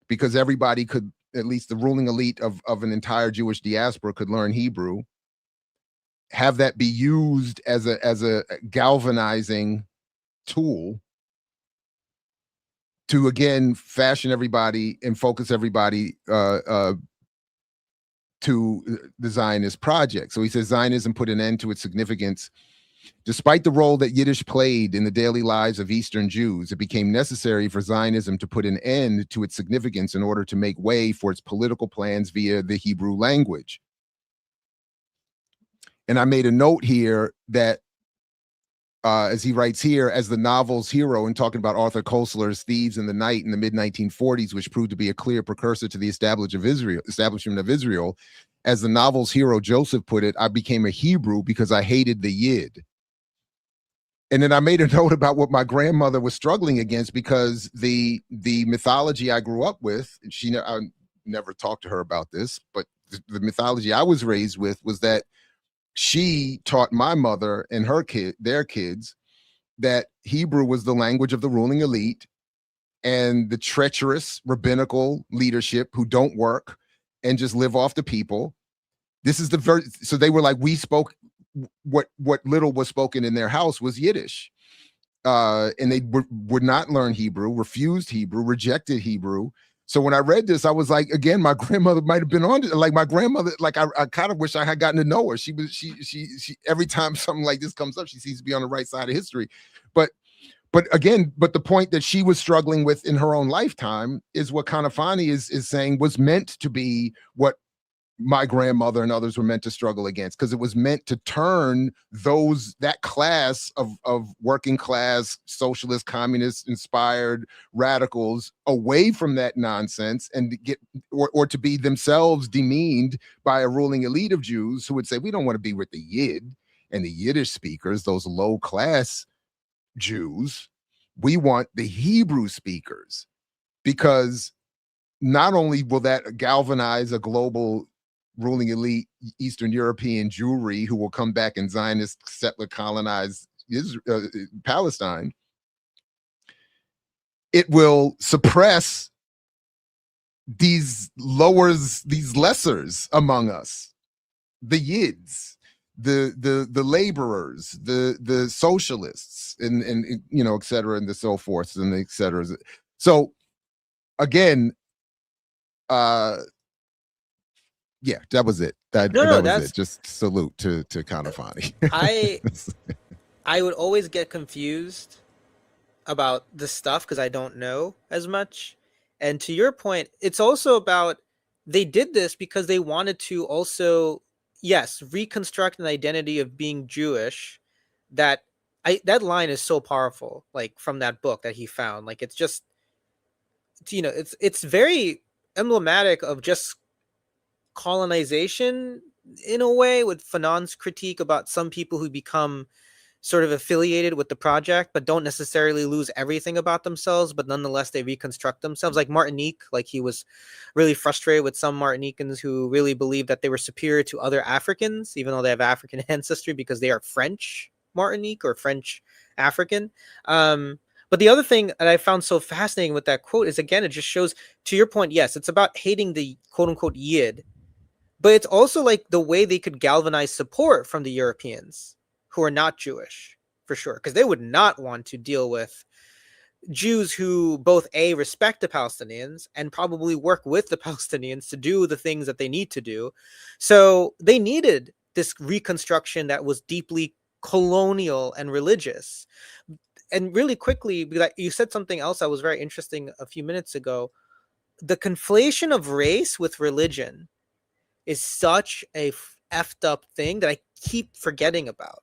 because everybody could, at least the ruling elite of an entire Jewish diaspora, could learn Hebrew, have that be used as a galvanizing tool to again fashion everybody and focus everybody to the Zionist project. So he says Zionism put an end to its significance. Despite the role that Yiddish played in the daily lives of Eastern Jews, it became necessary for Zionism to put an end to its significance in order to make way for its political plans via the Hebrew language. And I made a note here that, as he writes here, as the novel's hero, and talking about Arthur Koestler's Thieves in the Night in the mid-1940s, which proved to be a clear precursor to the establishment of Israel, as the novel's hero Joseph put it, I became a Hebrew because I hated the Yid. And then I made a note about what my grandmother was struggling against, because the mythology I grew up with, I never talked to her about this, but the mythology I was raised with was that she taught my mother and their kids, that Hebrew was the language of the ruling elite and the treacherous rabbinical leadership who don't work and just live off the people. This is so they were like, we spoke what little was spoken in their house was Yiddish. And they would not learn Hebrew, refused Hebrew, rejected Hebrew. So when I read this, I was like, again, my grandmother might have been on it. Like my grandmother, like I kind of wish I had gotten to know her. She every time something like this comes up, she seems to be on the right side of history. But the point that she was struggling with in her own lifetime is what Kanafani is saying was meant to be what my grandmother and others were meant to struggle against, because it was meant to turn that class of working class, socialist, communist inspired radicals away from that nonsense and get or to be themselves demeaned by a ruling elite of Jews who would say, we don't want to be with the Yid and the Yiddish speakers, those low class Jews. We want the Hebrew speakers, because not only will that galvanize a global ruling elite Eastern European Jewry who will come back and Zionist settler colonize Palestine, it will suppress these lessers among us, the Yids, the laborers, the socialists, and et cetera, and the so forth, and et cetera. So again, yeah, that was it. That was it. Just salute to Kanafani. I would always get confused about the stuff because I don't know as much. And to your point, it's also about, they did this because they wanted to also, yes, reconstruct an identity of being Jewish. That line is so powerful, like from that book that he found. Like it's just, it's very emblematic of just colonization in a way, with Fanon's critique about some people who become sort of affiliated with the project but don't necessarily lose everything about themselves, but nonetheless they reconstruct themselves, like Martinique. Like he was really frustrated with some Martinicans who really believed that they were superior to other Africans even though they have African ancestry because they are French Martinique or French African. But the other thing that I found so fascinating with that quote is, again, it just shows, to your point, yes, it's about hating the quote unquote Yid, but it's also like the way they could galvanize support from the Europeans who are not Jewish, for sure, because they would not want to deal with Jews who both respect the Palestinians and probably work with the Palestinians to do the things that they need to do. So they needed this reconstruction that was deeply colonial and religious. And really quickly, you said something else that was very interesting a few minutes ago. The conflation of race with religion is such a effed up thing that I keep forgetting about.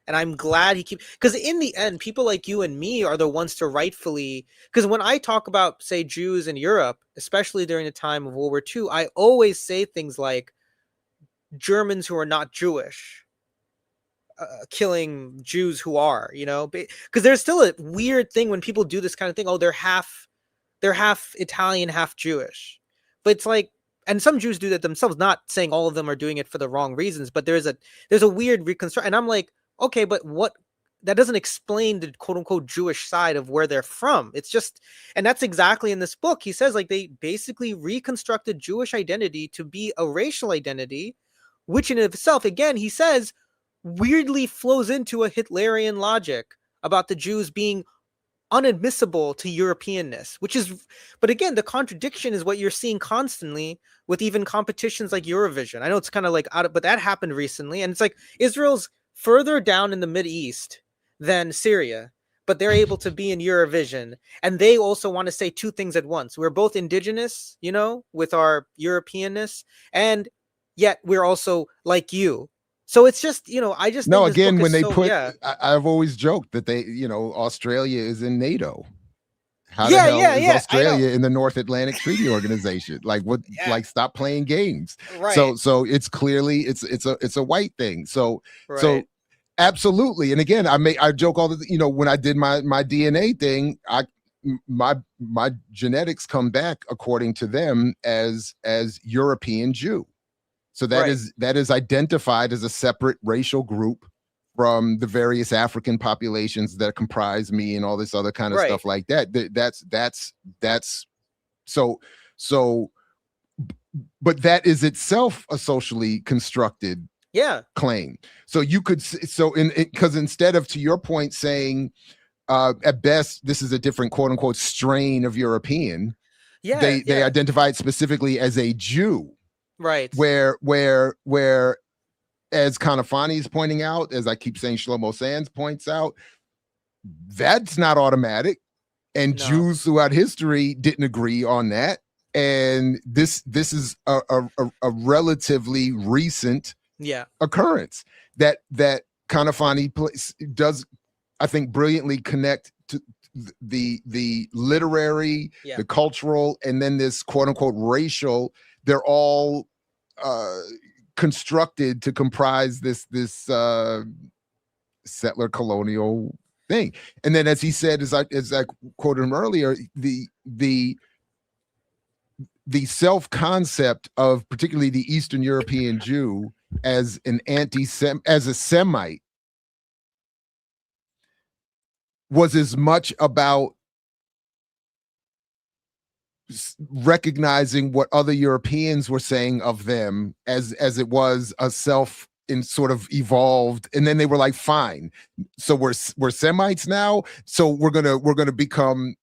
And I'm glad he because in the end, people like you and me are the ones to rightfully, because when I talk about, say, Jews in Europe, especially during the time of World War II, I always say things like Germans who are not Jewish killing Jews who are, because there's still a weird thing when people do this kind of thing. Oh, they're half Italian, half Jewish. But it's like, and some Jews do that themselves, not saying all of them are doing it for the wrong reasons, but there's a weird reconstruction. And I'm like, okay, but what, that doesn't explain the quote unquote Jewish side of where they're from. It's just, and that's exactly in this book. He says like they basically reconstructed Jewish identity to be a racial identity, which in itself, again, he says, weirdly flows into a Hitlerian logic about the Jews being unadmissible to Europeanness, which is, but again, the contradiction is what you're seeing constantly with even competitions like Eurovision. I know it's kind of like out of, but that happened recently, and it's like Israel's further down in the Mideast than Syria, but they're able to be in Eurovision, and they also want to say two things at once. We're both indigenous, with our Europeanness, and yet we're also like you. So it's just, I just no, think this again, book when is they so, put, yeah. I've always joked that they, Australia is in NATO. How the Yeah, hell is I know. Australia in the North Atlantic Treaty Organization? Like what? Yeah. Like stop playing games. Right. So it's clearly it's a white thing. So Right. absolutely. And again, I joke all the, when I did my DNA thing, my genetics come back according to them as European Jew. So that Right. is identified as a separate racial group from the various African populations that comprise me and all this other kind of Right. stuff like that. That's so but that is itself a socially constructed Yeah. claim. So you could because instead of, to your point, saying at best this is a different quote unquote strain of European, Yeah. they Yeah. identify it specifically as a Jew. Right. Where as Kanafani is pointing out, as I keep saying, Shlomo Sands points out, that's not automatic. And No. Jews throughout history didn't agree on that. And this is a relatively recent Yeah. occurrence that Kanafani does, I think, brilliantly connect to the literary, Yeah. the cultural, and then this quote unquote racial. They're all constructed to comprise this settler colonial thing. And then, as he said, as I quoted him earlier, the self-concept of particularly the Eastern European Jew as an as a Semite was as much about recognizing what other Europeans were saying of them as it was a self in sort of evolved. And then they were like, fine, so we're Semites now, so we're gonna become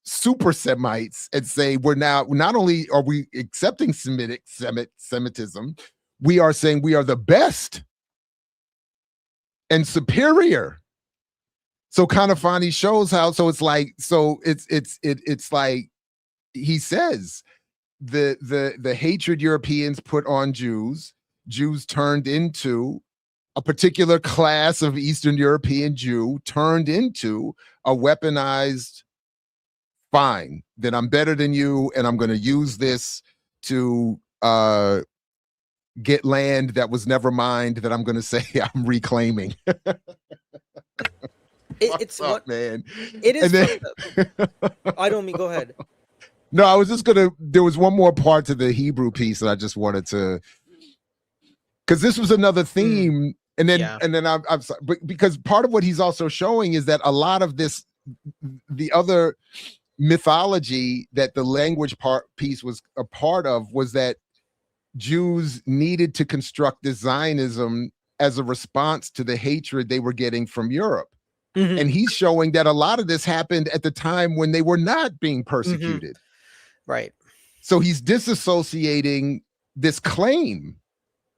super Semites and say we're now, not only are we accepting Semitism, we are saying we are the best and superior. So Kanafani shows how, so it's like, so it's like he says the hatred Europeans put on Jews turned into a particular class of Eastern European Jew, turned into a weaponized, fine, then I'm better than you, and I'm going to use this to get land that was never mine, that I'm going to say I'm reclaiming. It's up, what, man. it is. Then, I don't mean, go ahead. No, I was just there was one more part to the Hebrew piece that I just wanted to, because this was another theme. And then, Yeah. I'm sorry, but because part of what he's also showing is that a lot of this, the other mythology that the language piece was a part of, was that Jews needed to construct this Zionism as a response to the hatred they were getting from Europe. Mm-hmm. And he's showing that a lot of this happened at the time when they were not being persecuted. Mm-hmm. Right. So he's disassociating this claim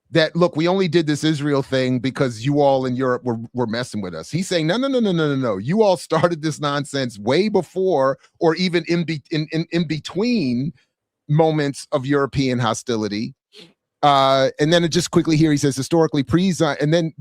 that, look, we only did this Israel thing because you all in Europe were messing with us. He's saying, no. You all started this nonsense way before, or even in between moments of European hostility. And then just quickly here, he says historically and then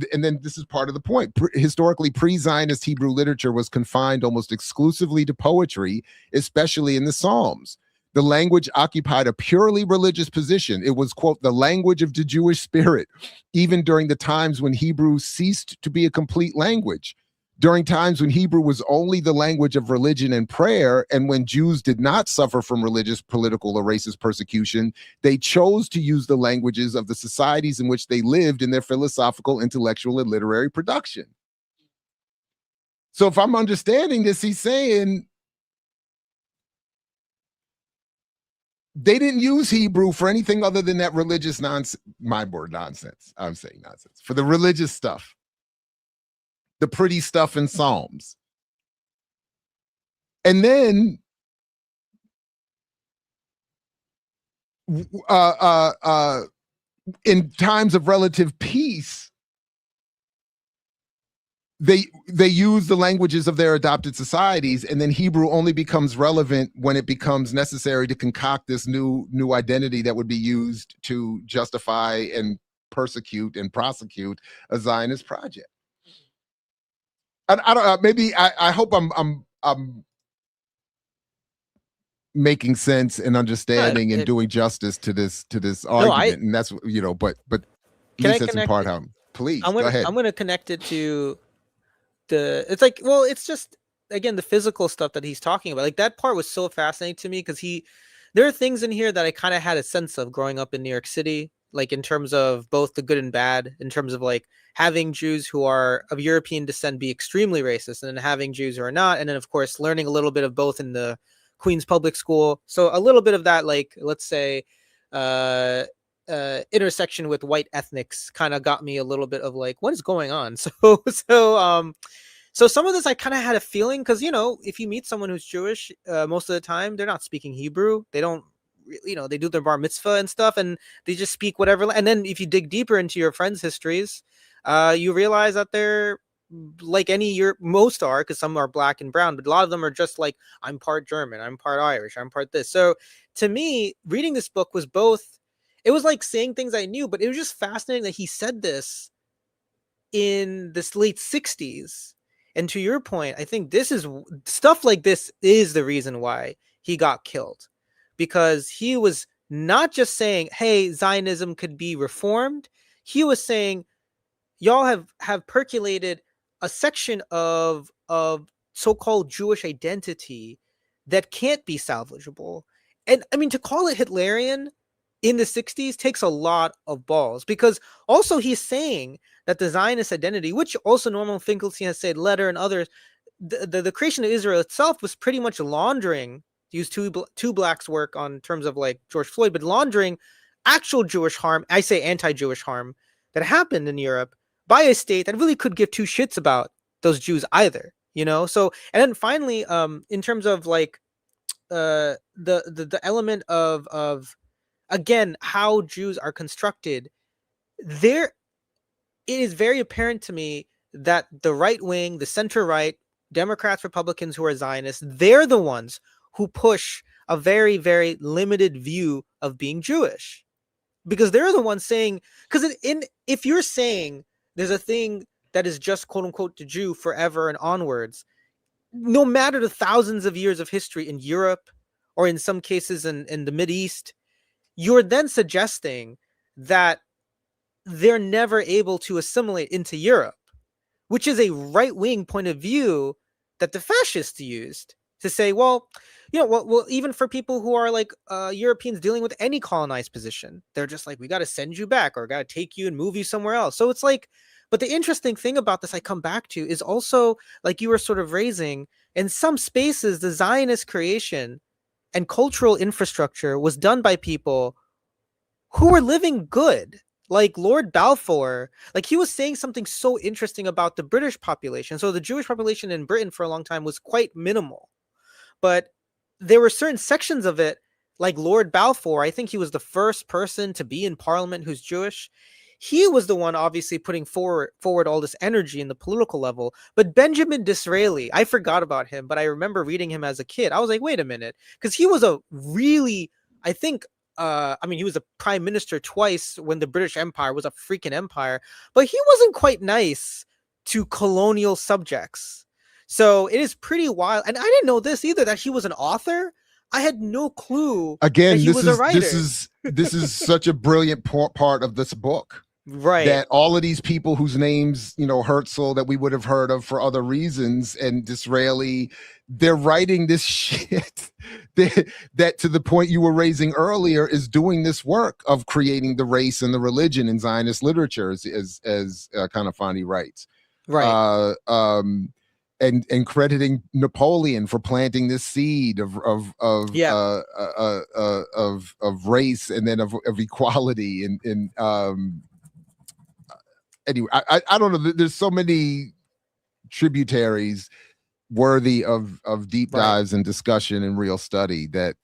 this is part of the point. Historically, pre-Zionist Hebrew literature was confined almost exclusively to poetry, especially in the Psalms. The language occupied a purely religious position. It was, quote, the language of the Jewish spirit, even during the times when Hebrew ceased to be a complete language. During times when Hebrew was only the language of religion and prayer, and when Jews did not suffer from religious, political, or racist persecution, they chose to use the languages of the societies in which they lived in their philosophical, intellectual, and literary production. So if I'm understanding this, he's saying they didn't use Hebrew for anything other than that religious nonsense. My word, nonsense. I'm saying nonsense. For the religious stuff. The pretty stuff in Psalms. And then in times of relative peace, they use the languages of their adopted societies, and then Hebrew only becomes relevant when it becomes necessary to concoct this new identity that would be used to justify and persecute and prosecute a Zionist project. I don't maybe I hope I'm making sense and understanding and doing justice to this argument, and that's but at least that's in part how. Please go ahead. I'm gonna connect it to it's like, well, it's just again the physical stuff that he's talking about. Like that part was so fascinating to me because there are things in here that I kind of had a sense of growing up in New York City, like in terms of both the good and bad, in terms of like having Jews who are of European descent be extremely racist, and then having Jews who are not, and then of course learning a little bit of both in the Queens public school. So a little bit of that, like let's say intersection with white ethnics kind of got me a little bit of like, what is going on? So some of this I kind of had a feeling because, if you meet someone who's Jewish, most of the time they're not speaking Hebrew. They don't, they do their bar mitzvah and stuff, and they just speak whatever. And then if you dig deeper into your friends' histories, you realize that they're like most are, because some are black and brown, but a lot of them are just like, I'm part German, I'm part Irish, I'm part this. So to me, reading this book was both, it was like saying things I knew, but it was just fascinating that he said this in this late 60s. And to your point, I think this is stuff like this is the reason why he got killed, because he was not just saying, hey, Zionism could be reformed. He was saying, y'all have percolated a section of so-called Jewish identity that can't be salvageable. And I mean, to call it Hitlerian in the 60s takes a lot of balls, because also he's saying that the Zionist identity, which also Norman Finkelstein has said, Letter and others, the creation of Israel itself was pretty much laundering, to use two blacks' work on terms of like George Floyd, but laundering actual Jewish harm, I say anti-Jewish harm, that happened in Europe by a state that really could give two shits about those Jews either, So, and then finally, in terms of like the element of again how Jews are constructed, it is very apparent to me that the right wing, the center right, Democrats, Republicans who are Zionists, they're the ones who push a very, very limited view of being Jewish, because they're the ones saying, because if you're saying there's a thing that is just quote unquote the Jew forever and onwards, no matter the thousands of years of history in Europe or in some cases in the Mideast, you're then suggesting that they're never able to assimilate into Europe, which is a right-wing point of view that the fascists used to say, well, even for people who are like Europeans dealing with any colonized position, they're just like, we got to send you back or got to take you and move you somewhere else. So it's like, but the interesting thing about this I come back to is also, like you were sort of raising, in some spaces, the Zionist creation and cultural infrastructure was done by people who were living good. Like Lord Balfour, like he was saying something so interesting about the British population. So the Jewish population in Britain for a long time was quite minimal, but there were certain sections of it, like Lord Balfour, I think he was the first person to be in parliament who's Jewish. He was the one obviously putting forward all this energy in the political level. But Benjamin Disraeli, I forgot about him, but I remember reading him as a kid. I was like, wait a minute, because he was a really, I think, I mean, he was a prime minister twice when the British Empire was a freaking empire, but he wasn't quite nice to colonial subjects. So it is pretty wild. And I didn't know this either, that he was an author. I had no clue that Again, he was a writer. this is such a brilliant part of this book. Right. That all of these people whose names, you know, Herzl, that we would have heard of for other reasons, and Disraeli, they're writing this shit that to the point you were raising earlier, is doing this work of creating the race and the religion in Zionist literature, as Kanafani writes. Right. And crediting Napoleon for planting this seed of race, and then of equality, and anyway, I don't know. There's so many tributaries worthy of deep dives and discussion and real study that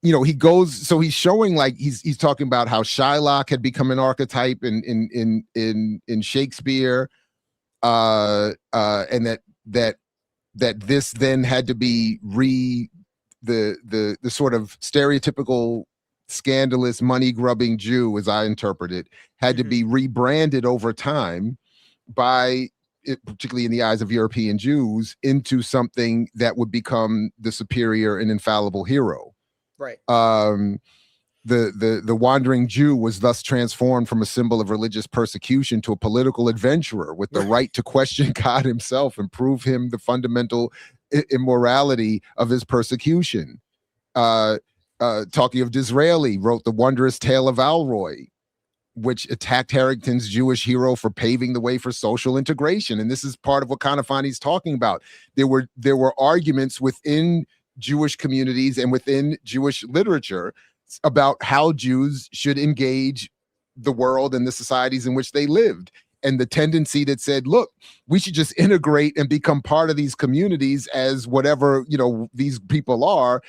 you know, he goes, so he's showing, like, he's talking about how Shylock had become an archetype in Shakespeare, and that this then had to be the sort of stereotypical scandalous money grubbing Jew, as I interpret it, had to be rebranded over time by particularly in the eyes of European Jews, into something that would become the superior and infallible hero. Right. The wandering Jew was thus transformed from a symbol of religious persecution to a political adventurer with the right to question God himself and prove him the fundamental immorality of his persecution. Talking of Disraeli, wrote The Wondrous Tale of Alroy, which attacked Harrington's Jewish hero for paving the way for social integration. And this is part of what Kanafani's talking about. There were arguments within Jewish communities and within Jewish literature about how Jews should engage the world and the societies in which they lived. And the tendency that said, look, we should just integrate and become part of these communities as whatever, you know, these people are.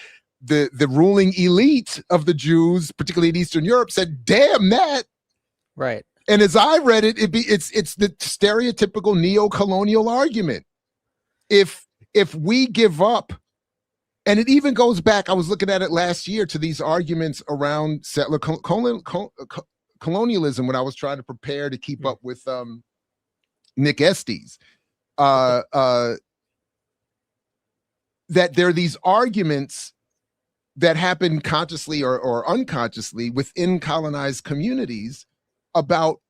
The ruling elite of the Jews, particularly in Eastern Europe, said, damn that. Right. And as I read it, it's the stereotypical neo-colonial argument. If we give up, and it even goes back, I was looking at it last year, to these arguments around settler colonialism when I was trying to prepare to keep up with Nick Estes. That there are these arguments that happen consciously or unconsciously within colonized communities about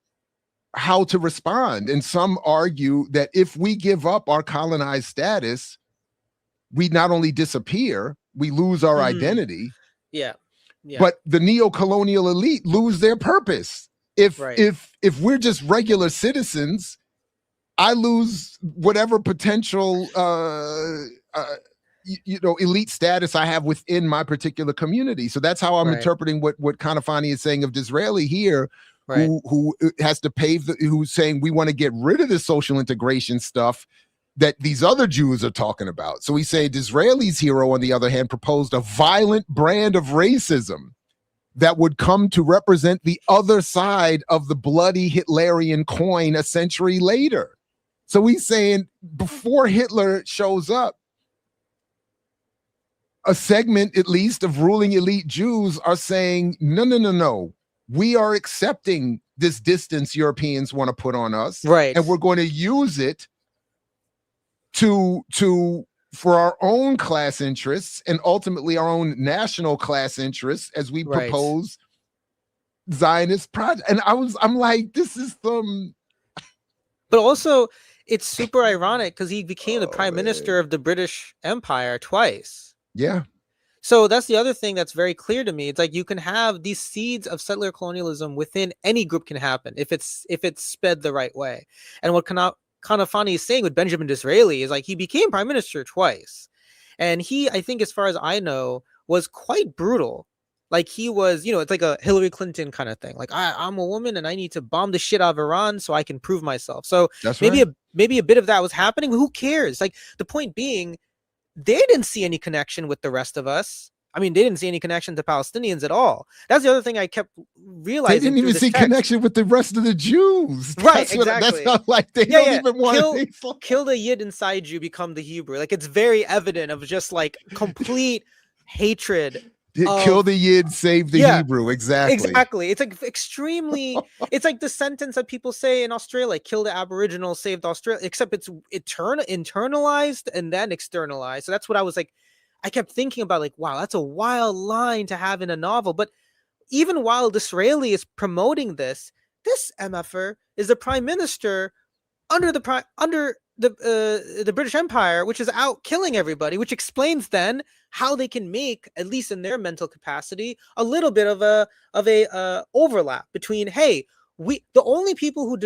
how to respond. And some argue that if we give up our colonized status, we not only disappear, we lose our identity. Yeah. But the neo-colonial elite lose their purpose. If we're just regular citizens, I lose whatever potential elite status I have within my particular community. So that's how I'm interpreting what Kanafani is saying of Disraeli here, who has to pave who's saying we want to get rid of the social integration stuff that these other Jews are talking about. So we say Disraeli's hero, on the other hand, proposed a violent brand of racism that would come to represent the other side of the bloody Hitlerian coin a century later. So he's saying before Hitler shows up, a segment, at least, of ruling elite Jews are saying, no. We are accepting this distance Europeans want to put on us. Right. And we're going to use it for our own class interests and ultimately our own national class interests as we propose Zionist project. And I'm like, this is some. But also, it's super ironic because he became the prime minister of the British Empire twice. Yeah. So that's the other thing that's very clear to me. It's like you can have these seeds of settler colonialism within any group can happen if it's sped the right way. And what Kanafani is saying with Benjamin Disraeli is like he became prime minister twice. And he, I think, as far as I know, was quite brutal. Like he was, it's like a Hillary Clinton kind of thing. Like I'm a woman and I need to bomb the shit out of Iran so I can prove myself. So maybe a bit of that was happening. But who cares? Like the point being, they didn't see any connection with the rest of us. I mean, they didn't see any connection to Palestinians at all. That's the other thing I kept realizing. They didn't even see connection with the rest of the Jews. Right, exactly. That's not like they don't even want to kill the Yid inside you, become the Hebrew. Like it's very evident of just like complete hatred Kill of the Yid, save the yeah, Hebrew. Exactly. exactly. It's like extremely. It's like the sentence that people say in Australia, like "kill the Aboriginal, save Australia," except it's internalized and then externalized. So that's what I was like. I kept thinking about like, wow, that's a wild line to have in a novel. But even while Disraeli is promoting this MFer is the prime minister under the British Empire, which is out killing everybody, which explains then how they can make, at least in their mental capacity, a little bit of a overlap between, hey, the only people who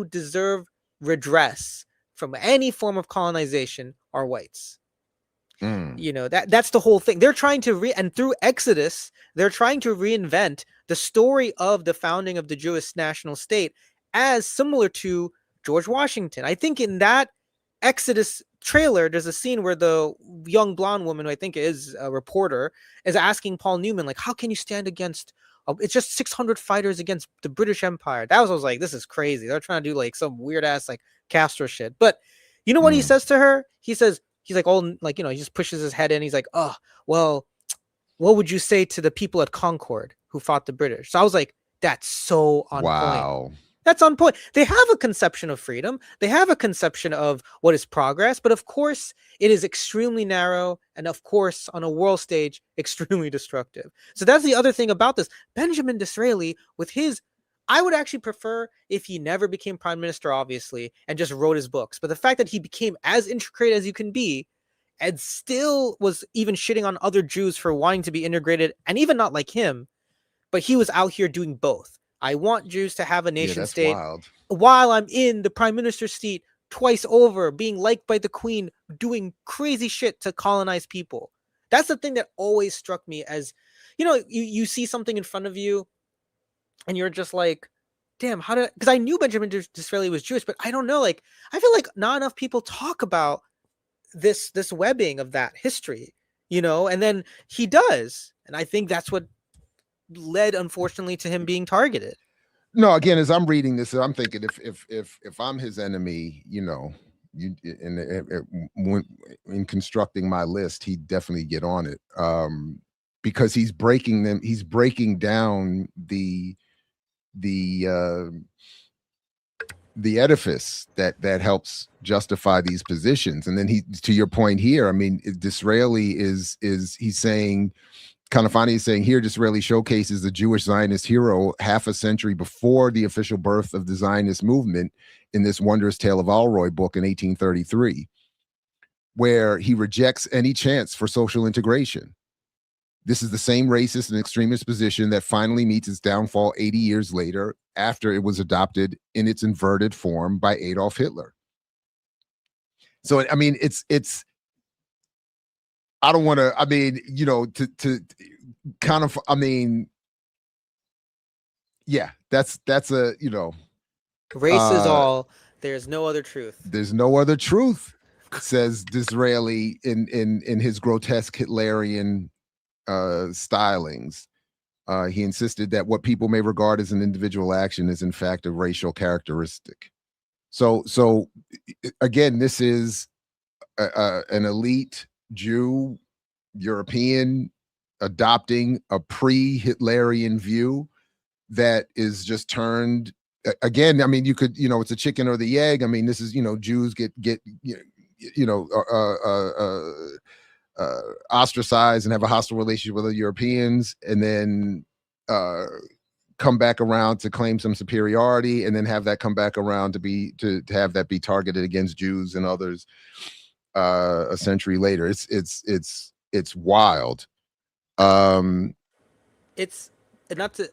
deserve redress from any form of colonization are whites. Mm. That's the whole thing. They're trying to and through Exodus, they're trying to reinvent the story of the founding of the Jewish national state as similar to George Washington. I think in that Exodus trailer, there's a scene where the young blonde woman, who I think is a reporter, is asking Paul Newman, like, how can you stand against it's just 600 fighters against the British Empire. I was like, this is crazy. They're trying to do like some weird ass like Castro shit. But you know what he Mm. says to her? He's like, all like, he just pushes his head in. He's like, oh, well, what would you say to the people at Concord who fought the British? So I was like, that's so on point. Wow. That's on point. They have a conception of freedom. They have a conception of what is progress, but of course, it is extremely narrow, and of course, on a world stage, extremely destructive. So that's the other thing about this. Benjamin Disraeli, with his, I would actually prefer if he never became prime minister, obviously, and just wrote his books. But the fact that he became as intricate as you can be, and still was even shitting on other Jews for wanting to be integrated, and even not like him, but he was out here doing both. I want Jews to have a Yeah, nation that's state wild. while I'm in the prime minister's seat twice over, being liked by the queen, doing crazy shit to colonize people. That's the thing that always struck me as, you see something in front of you and you're just like, damn, how did, because I knew Benjamin Disraeli was Jewish, but I don't know, like, I feel like not enough people talk about this webbing of that history, and then he does. And I think that's what led, unfortunately, to him being targeted. No, again, as I'm reading this, I'm thinking if I'm his enemy, you when in constructing my list, he'd definitely get on it. Because he's breaking down the the edifice that helps justify these positions. And then he, to your point here, I mean, Disraeli is he's saying, Kanafani is saying here, Disraeli showcases the Jewish Zionist hero half a century before the official birth of the Zionist movement in this Wondrous Tale of Alroy book in 1833, where he rejects any chance for social integration. This is the same racist and extremist position that finally meets its downfall 80 years later, after it was adopted in its inverted form by Adolf Hitler. So, I mean, it's I don't want to, I mean, to kind of, I mean, yeah, that's a, Race is all. There's no other truth. There's no other truth, says Disraeli in his grotesque Hitlerian stylings. He insisted that what people may regard as an individual action is in fact a racial characteristic. So again, this is an elite Jew, European, adopting a pre-Hitlerian view that is just turned again. I mean, you could, it's a chicken or the egg. I mean, this is, Jews get ostracized and have a hostile relationship with the Europeans, and then come back around to claim some superiority, and then have that come back around to have that be targeted against Jews and others a century later. It's wild. It's not to.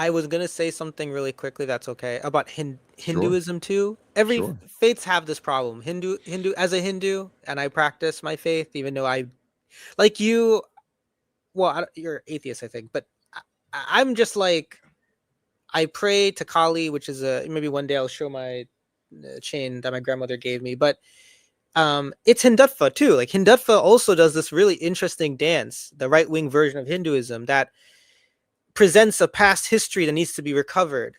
I was gonna say something really quickly. That's okay about Sure, Hinduism too. Every sure. faiths have this problem. Hindu as a Hindu, and I practice my faith, even though I like you. Well, you're atheist, I think, but I'm just like, I pray to Kali, which is maybe one day I'll show my chain that my grandmother gave me, but it's Hindutva too. Like Hindutva also does this really interesting dance, the right wing version of Hinduism that presents a past history that needs to be recovered,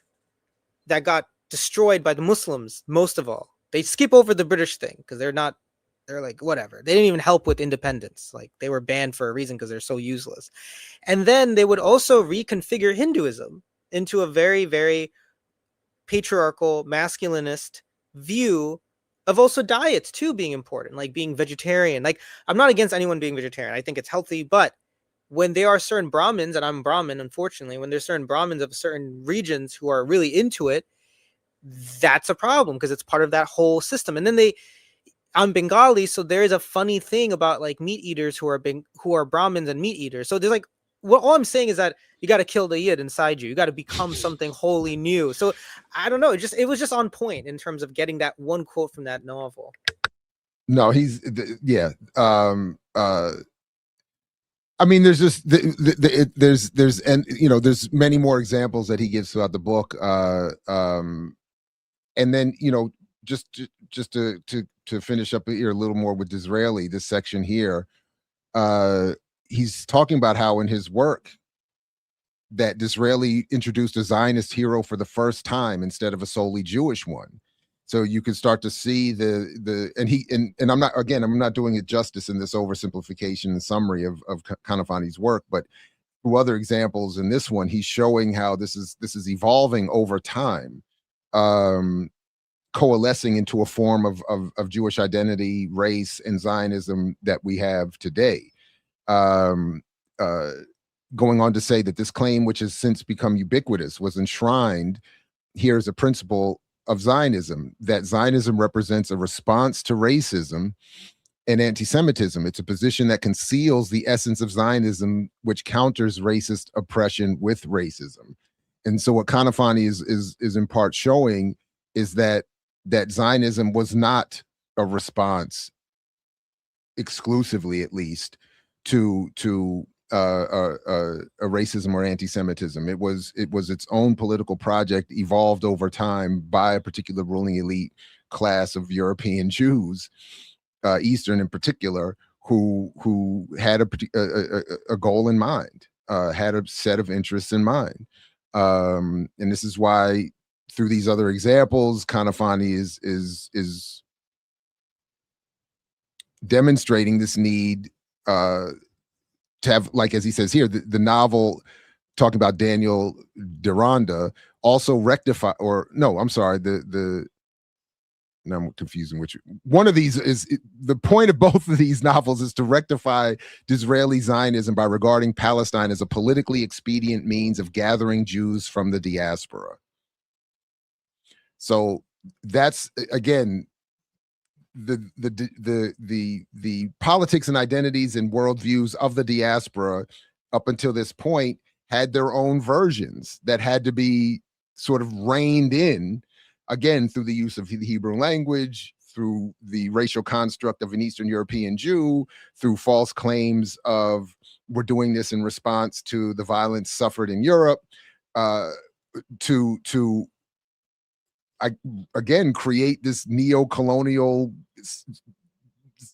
that got destroyed by the Muslims most of all. They skip over the British thing because they're not They're like, whatever. They didn't even help with independence. Like, they were banned for a reason because they're so useless. And then they would also reconfigure Hinduism into a very, very patriarchal, masculinist view of also diets too being important, like being vegetarian. Like, I'm not against anyone being vegetarian. I think it's healthy, but when there are certain Brahmins, and I'm Brahmin, unfortunately, when there's certain Brahmins of certain regions who are really into it, that's a problem because it's part of that whole system. And then I'm Bengali, so there is a funny thing about like meat eaters who are Brahmins and meat eaters. So there's like, what all I'm saying is that you got to kill the yid inside you. You got to become something wholly new. So I don't know. It was just on point in terms of getting that one quote from that novel. No, yeah. I mean, there's just there's and there's many more examples that he gives throughout the book. And then just to finish up here a little more with Disraeli, this section here, he's talking about how in his work that Disraeli introduced a Zionist hero for the first time instead of a solely Jewish one. So you can start to see and I'm not doing it justice in this oversimplification and summary of Kanafani's work, but through other examples in this one, he's showing how this is evolving over time, coalescing into a form of Jewish identity, race, and Zionism that we have today. Going on to say that this claim, which has since become ubiquitous, was enshrined here as a principle of Zionism, that Zionism represents a response to racism and anti-Semitism. It's a position that conceals the essence of Zionism, which counters racist oppression with racism. And so what Kanafani is in part showing is that Zionism was not a response, exclusively at least, to a racism or anti-Semitism. It was its own political project, evolved over time by a particular ruling elite class of European Jews, Eastern in particular, who had a goal in mind, had a set of interests in mind, and this is why through these other examples, Kanafani is demonstrating this need to have, like, as he says here, the novel talking about Daniel Deronda also rectify, or no, I'm sorry, now I'm confusing which one of these is. The point of both of these novels is to rectify Disraeli Zionism by regarding Palestine as a politically expedient means of gathering Jews from the diaspora. So that's, again, the politics and identities and worldviews of the diaspora up until this point had their own versions that had to be sort of reined in, again, through the use of the Hebrew language, through the racial construct of an Eastern European Jew, through false claims of we're doing this in response to the violence suffered in Europe, to again create this neo-colonial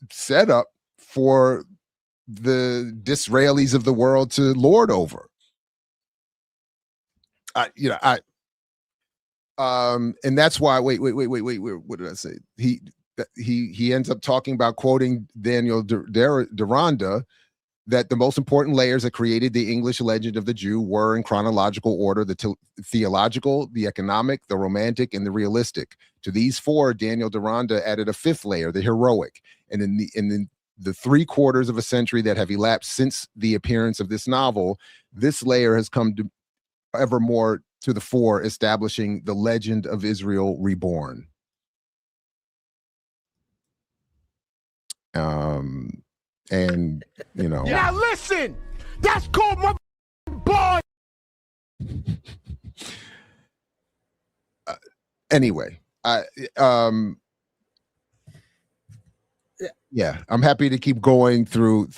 setup for the Disraelis of the world to lord over. And that's why. Wait. What did I say? He ends up talking about, quoting Daniel Deronda, that the most important layers that created the English legend of the Jew were in chronological order: the theological, the economic, the romantic, and the realistic. To these four, Daniel Deronda added a fifth layer, the heroic. And in the 3/4 of a century that have elapsed since the appearance of this novel, this layer has come to ever more to the fore, establishing the legend of Israel reborn. And now listen, that's called my boy. Anyway, yeah, I'm happy to keep going through.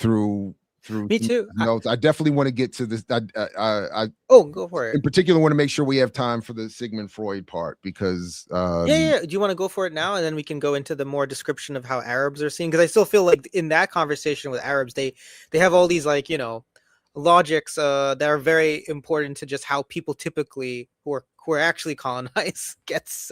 Me too. Notes. I definitely want to get to this. Go for it. In particular, want to make sure we have time for the Sigmund Freud part, because yeah. Do you want to go for it now, and then we can go into the more description of how Arabs are seen? Because I still feel like in that conversation with Arabs, they have all these, like, logics that are very important to just how people typically who are actually colonized gets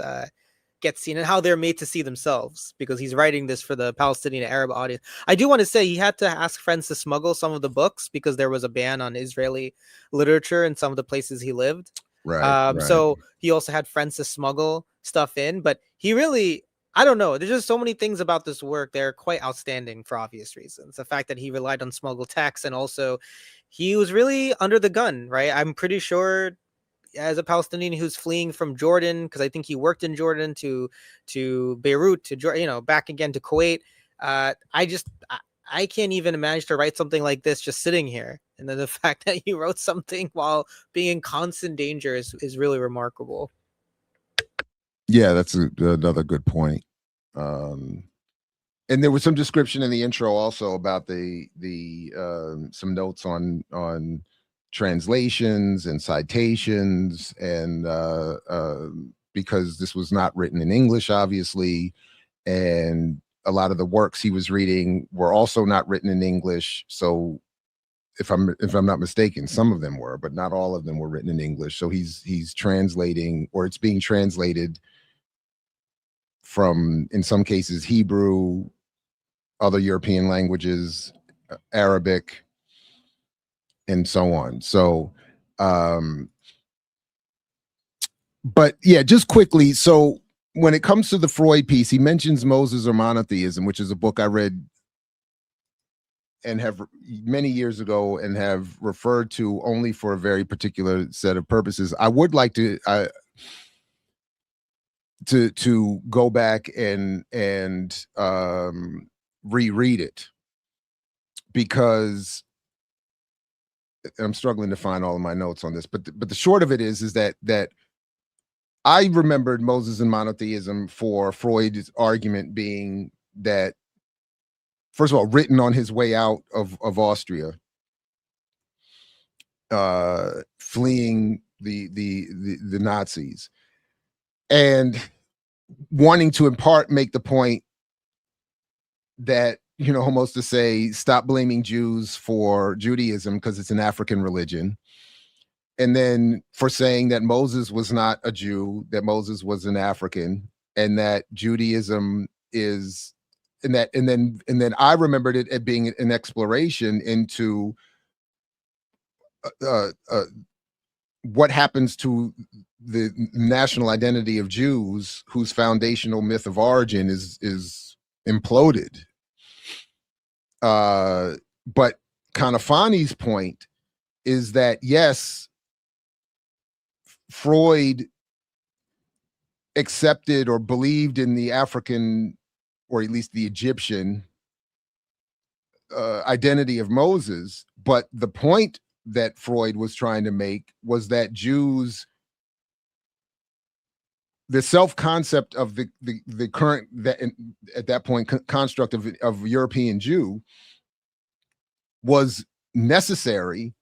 get seen and how they're made to see themselves, because he's writing this for the Palestinian Arab audience. I do want to say he had to ask friends to smuggle some of the books because there was a ban on Israeli literature in some of the places he lived. Right. So he also had friends to smuggle stuff in, but he really, I don't know. There's just so many things about this work. They're quite outstanding for obvious reasons. The fact that he relied on smuggled texts, and also he was really under the gun, right? I'm pretty sure as a Palestinian who's fleeing from Jordan, because I think he worked in Jordan, to Beirut, to, you know, back again to Kuwait. I can't even imagine to write something like this just sitting here. And then the fact that he wrote something while being in constant danger is really remarkable. Yeah, that's another good point. And there was some description in the intro also about the some notes on translations and citations, and because this was not written in English, obviously, and a lot of the works he was reading were also not written in English. So if I'm not mistaken, some of them were, but not all of them were written in English. So he's translating, or it's being translated from, in some cases, Hebrew, other European languages, Arabic, and so on. So, but yeah, just quickly. So when it comes to the Freud piece, he mentions Moses or Monotheism, which is a book I read and have many years ago and have referred to only for a very particular set of purposes. I would like to go back and reread it, because I'm struggling to find all of my notes on this, but the short of it is that I remembered Moses and monotheism for Freud's argument being that, first of all, written on his way out of Austria, fleeing the Nazis, and wanting to in part make the point that, you know, almost to say, stop blaming Jews for Judaism because it's an African religion. And then for saying that Moses was not a Jew, that Moses was an African, and that Judaism is, and then I remembered it as being an exploration into what happens to the national identity of Jews, whose foundational myth of origin is imploded. But Kanafani's point is that, yes, Freud accepted or believed in the African, or at least the Egyptian, identity of Moses, but the point that Freud was trying to make was that Jews, the self-concept of the current, that at that point construct of European Jew, was necessary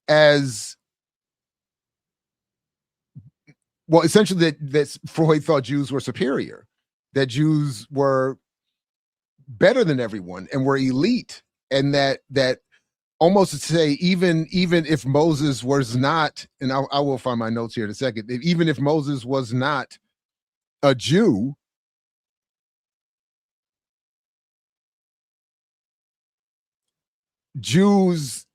as, well, essentially that Freud thought Jews were superior, that Jews were better than everyone and were elite, and that almost to say, even if Moses was not, and I will find my notes here in a second, even if Moses was not a Jew, Jews,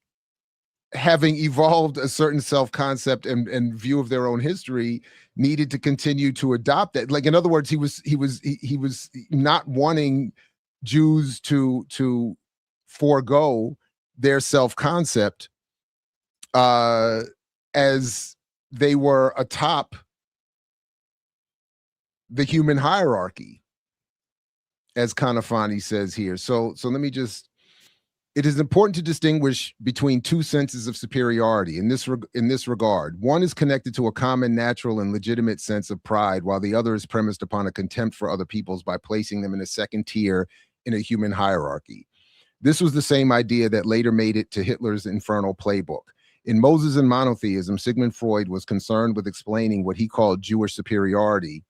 having evolved a certain self-concept and view of their own history, needed to continue to adopt that. Like, in other words, he was not wanting Jews to forego their self-concept as they were atop the human hierarchy, as Kanafani says here. So let me just, it is important to distinguish between two senses of superiority in this regard. One is connected to a common, natural, and legitimate sense of pride, while the other is premised upon a contempt for other peoples by placing them in a second tier in a human hierarchy. This was the same idea that later made it to Hitler's Infernal Playbook. In Moses and Monotheism, Sigmund Freud was concerned with explaining what he called Jewish superiority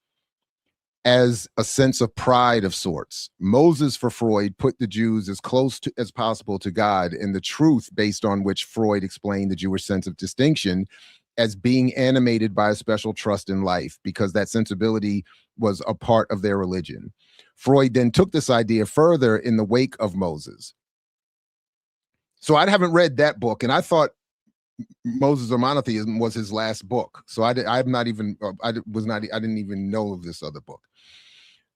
as a sense of pride of sorts. Moses, for Freud, put the Jews as close as possible to God, and the truth based on which Freud explained the Jewish sense of distinction as being animated by a special trust in life, because that sensibility was a part of their religion. Freud then took this idea further in the wake of Moses. So I haven't read that book, and I thought Moses or Monotheism was his last book. So I didn't even know of this other book.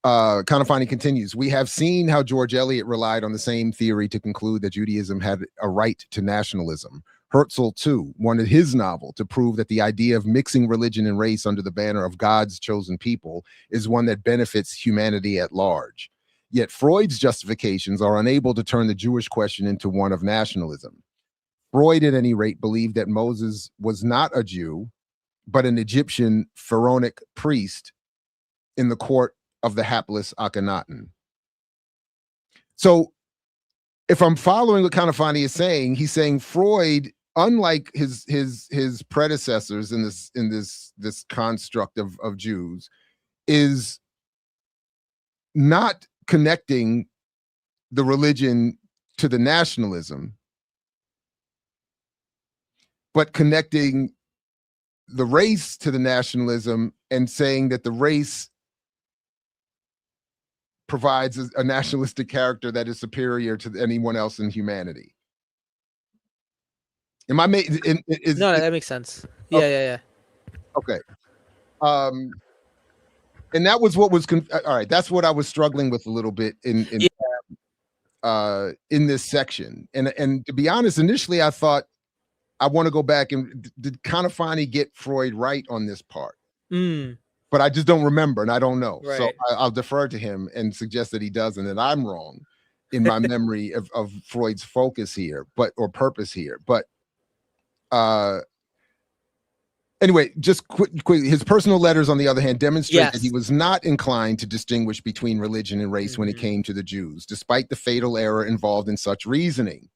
Kanafani continues, we have seen how George Eliot relied on the same theory to conclude that Judaism had a right to nationalism. Herzl, too, wanted his novel to prove that the idea of mixing religion and race under the banner of God's chosen people is one that benefits humanity at large. Yet Freud's justifications are unable to turn the Jewish question into one of nationalism. Freud, at any rate, believed that Moses was not a Jew, but an Egyptian pharaonic priest in the court of the hapless Akhenaten. So if I'm following what Kanafani is saying, he's saying Freud, unlike his predecessors in this construct of Jews, is not connecting the religion to the nationalism, but connecting the race to the nationalism and saying that the race provides a nationalistic character that is superior to anyone else in humanity. Am I making? No, that makes sense. Yeah, okay. yeah. Okay. And that was what was all right. That's what I was struggling with a little bit in this section. And to be honest, initially I thought I want to go back and did Kanafani get Freud right on this part? But I just don't remember, and I don't know. Right. So I'll defer to him and suggest that he doesn't, and I'm wrong in my memory of Freud's focus here, or purpose here. But anyway, just quickly, his personal letters, on the other hand, demonstrate that he was not inclined to distinguish between religion and race when it came to the Jews, despite the fatal error involved in such reasoning.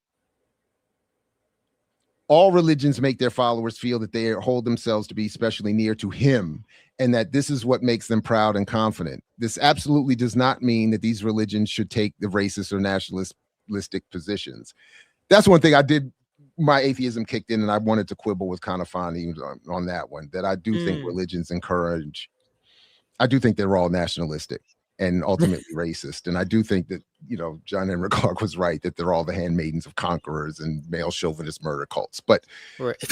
All religions make their followers feel that they hold themselves to be especially near to him, and that this is what makes them proud and confident. This absolutely does not mean that these religions should take the racist or nationalistic positions. That's one thing I did. My atheism kicked in, and I wanted to quibble with Kanafani on that one, that I do think religions encourage, I do think they're all nationalistic and ultimately racist. And I do think that, John Henrik Clarke was right, that they're all the handmaidens of conquerors and male chauvinist murder cults. But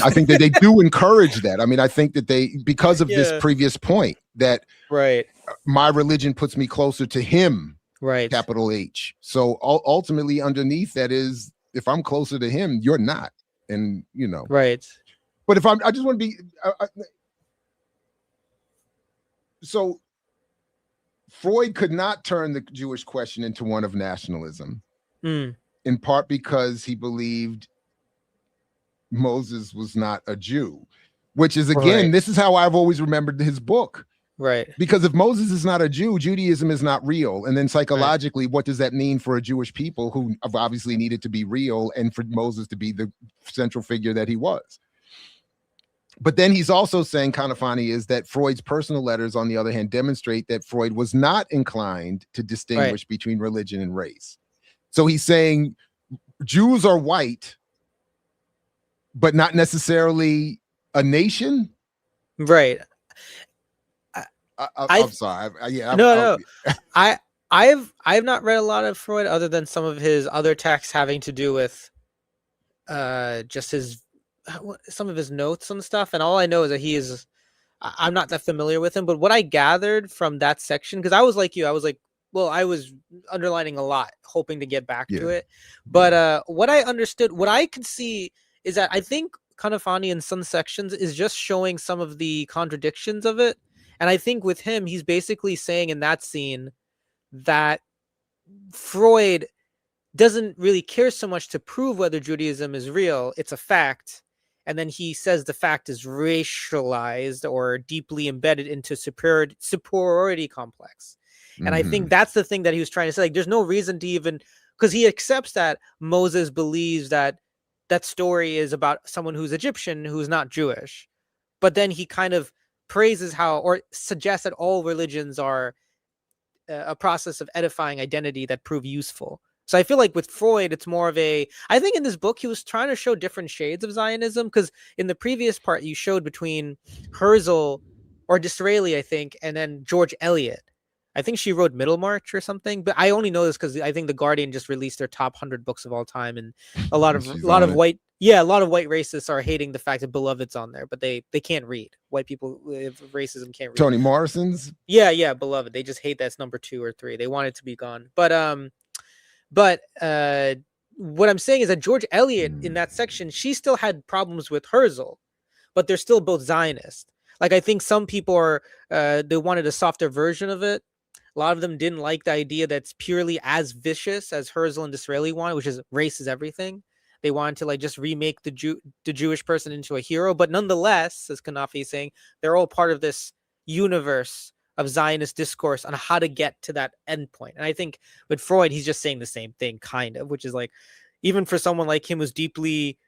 I think that they do encourage that. I mean, I think that they, because of this previous point, that my religion puts me closer to him, capital H. So ultimately underneath that is, if I'm closer to him, you're not. And, but if I just want to be, so Freud could not turn the Jewish question into one of nationalism, in part because he believed Moses was not a Jew, which is, again, this is how I've always remembered his book. Because if Moses is not a Jew, Judaism is not real. And then psychologically, what does that mean for a Jewish people who have obviously needed to be real and for Moses to be the central figure that he was? But then he's also saying, Kanafani, is that Freud's personal letters, on the other hand, demonstrate that Freud was not inclined to distinguish between religion and race. So he's saying Jews are white, but not necessarily a nation. I'm sorry. I've not read a lot of Freud other than some of his other texts having to do with just some of his notes and stuff. And all I know is that I'm not that familiar with him. But what I gathered from that section, because I was like you, I was underlining a lot, hoping to get back to it. But what I understood, what I could see is that I think Kanafani in some sections is just showing some of the contradictions of it. And I think with him, he's basically saying in that scene that Freud doesn't really care so much to prove whether Judaism is real. It's a fact. And then he says the fact is racialized or deeply embedded into superiority complex. And I think that's the thing that he was trying to say. Like, there's no reason to even, because he accepts that Moses believes that story is about someone who's Egyptian, who's not Jewish. But then he kind of praises or suggests that all religions are a process of edifying identity that proved useful. So I feel like with Freud, it's more of I think in this book, he was trying to show different shades of Zionism, because in the previous part, you showed between Herzl or Disraeli, I think, and then George Eliot. I think she wrote Middlemarch or something, but I only know this because I think the Guardian just released their top 100 books of all time, and a lot of white racists are hating the fact that Beloved's on there, but they can't read. White people with racism can't read. Toni Morrison's. Yeah, Beloved. They just hate that's number 2 or 3. They want it to be gone. But what I'm saying is that George Eliot in that section, she still had problems with Herzl, but they're still both Zionist. Like, I think some people are they wanted a softer version of it. A lot of them didn't like the idea that's purely as vicious as Herzl and Disraeli wanted, which is race is everything. They wanted to like just remake the Jewish person into a hero, but nonetheless, as Kanafi is saying, they're all part of this universe of Zionist discourse on how to get to that endpoint. And I think with Freud, he's just saying the same thing, kind of, which is like, even for someone like him who's deeply,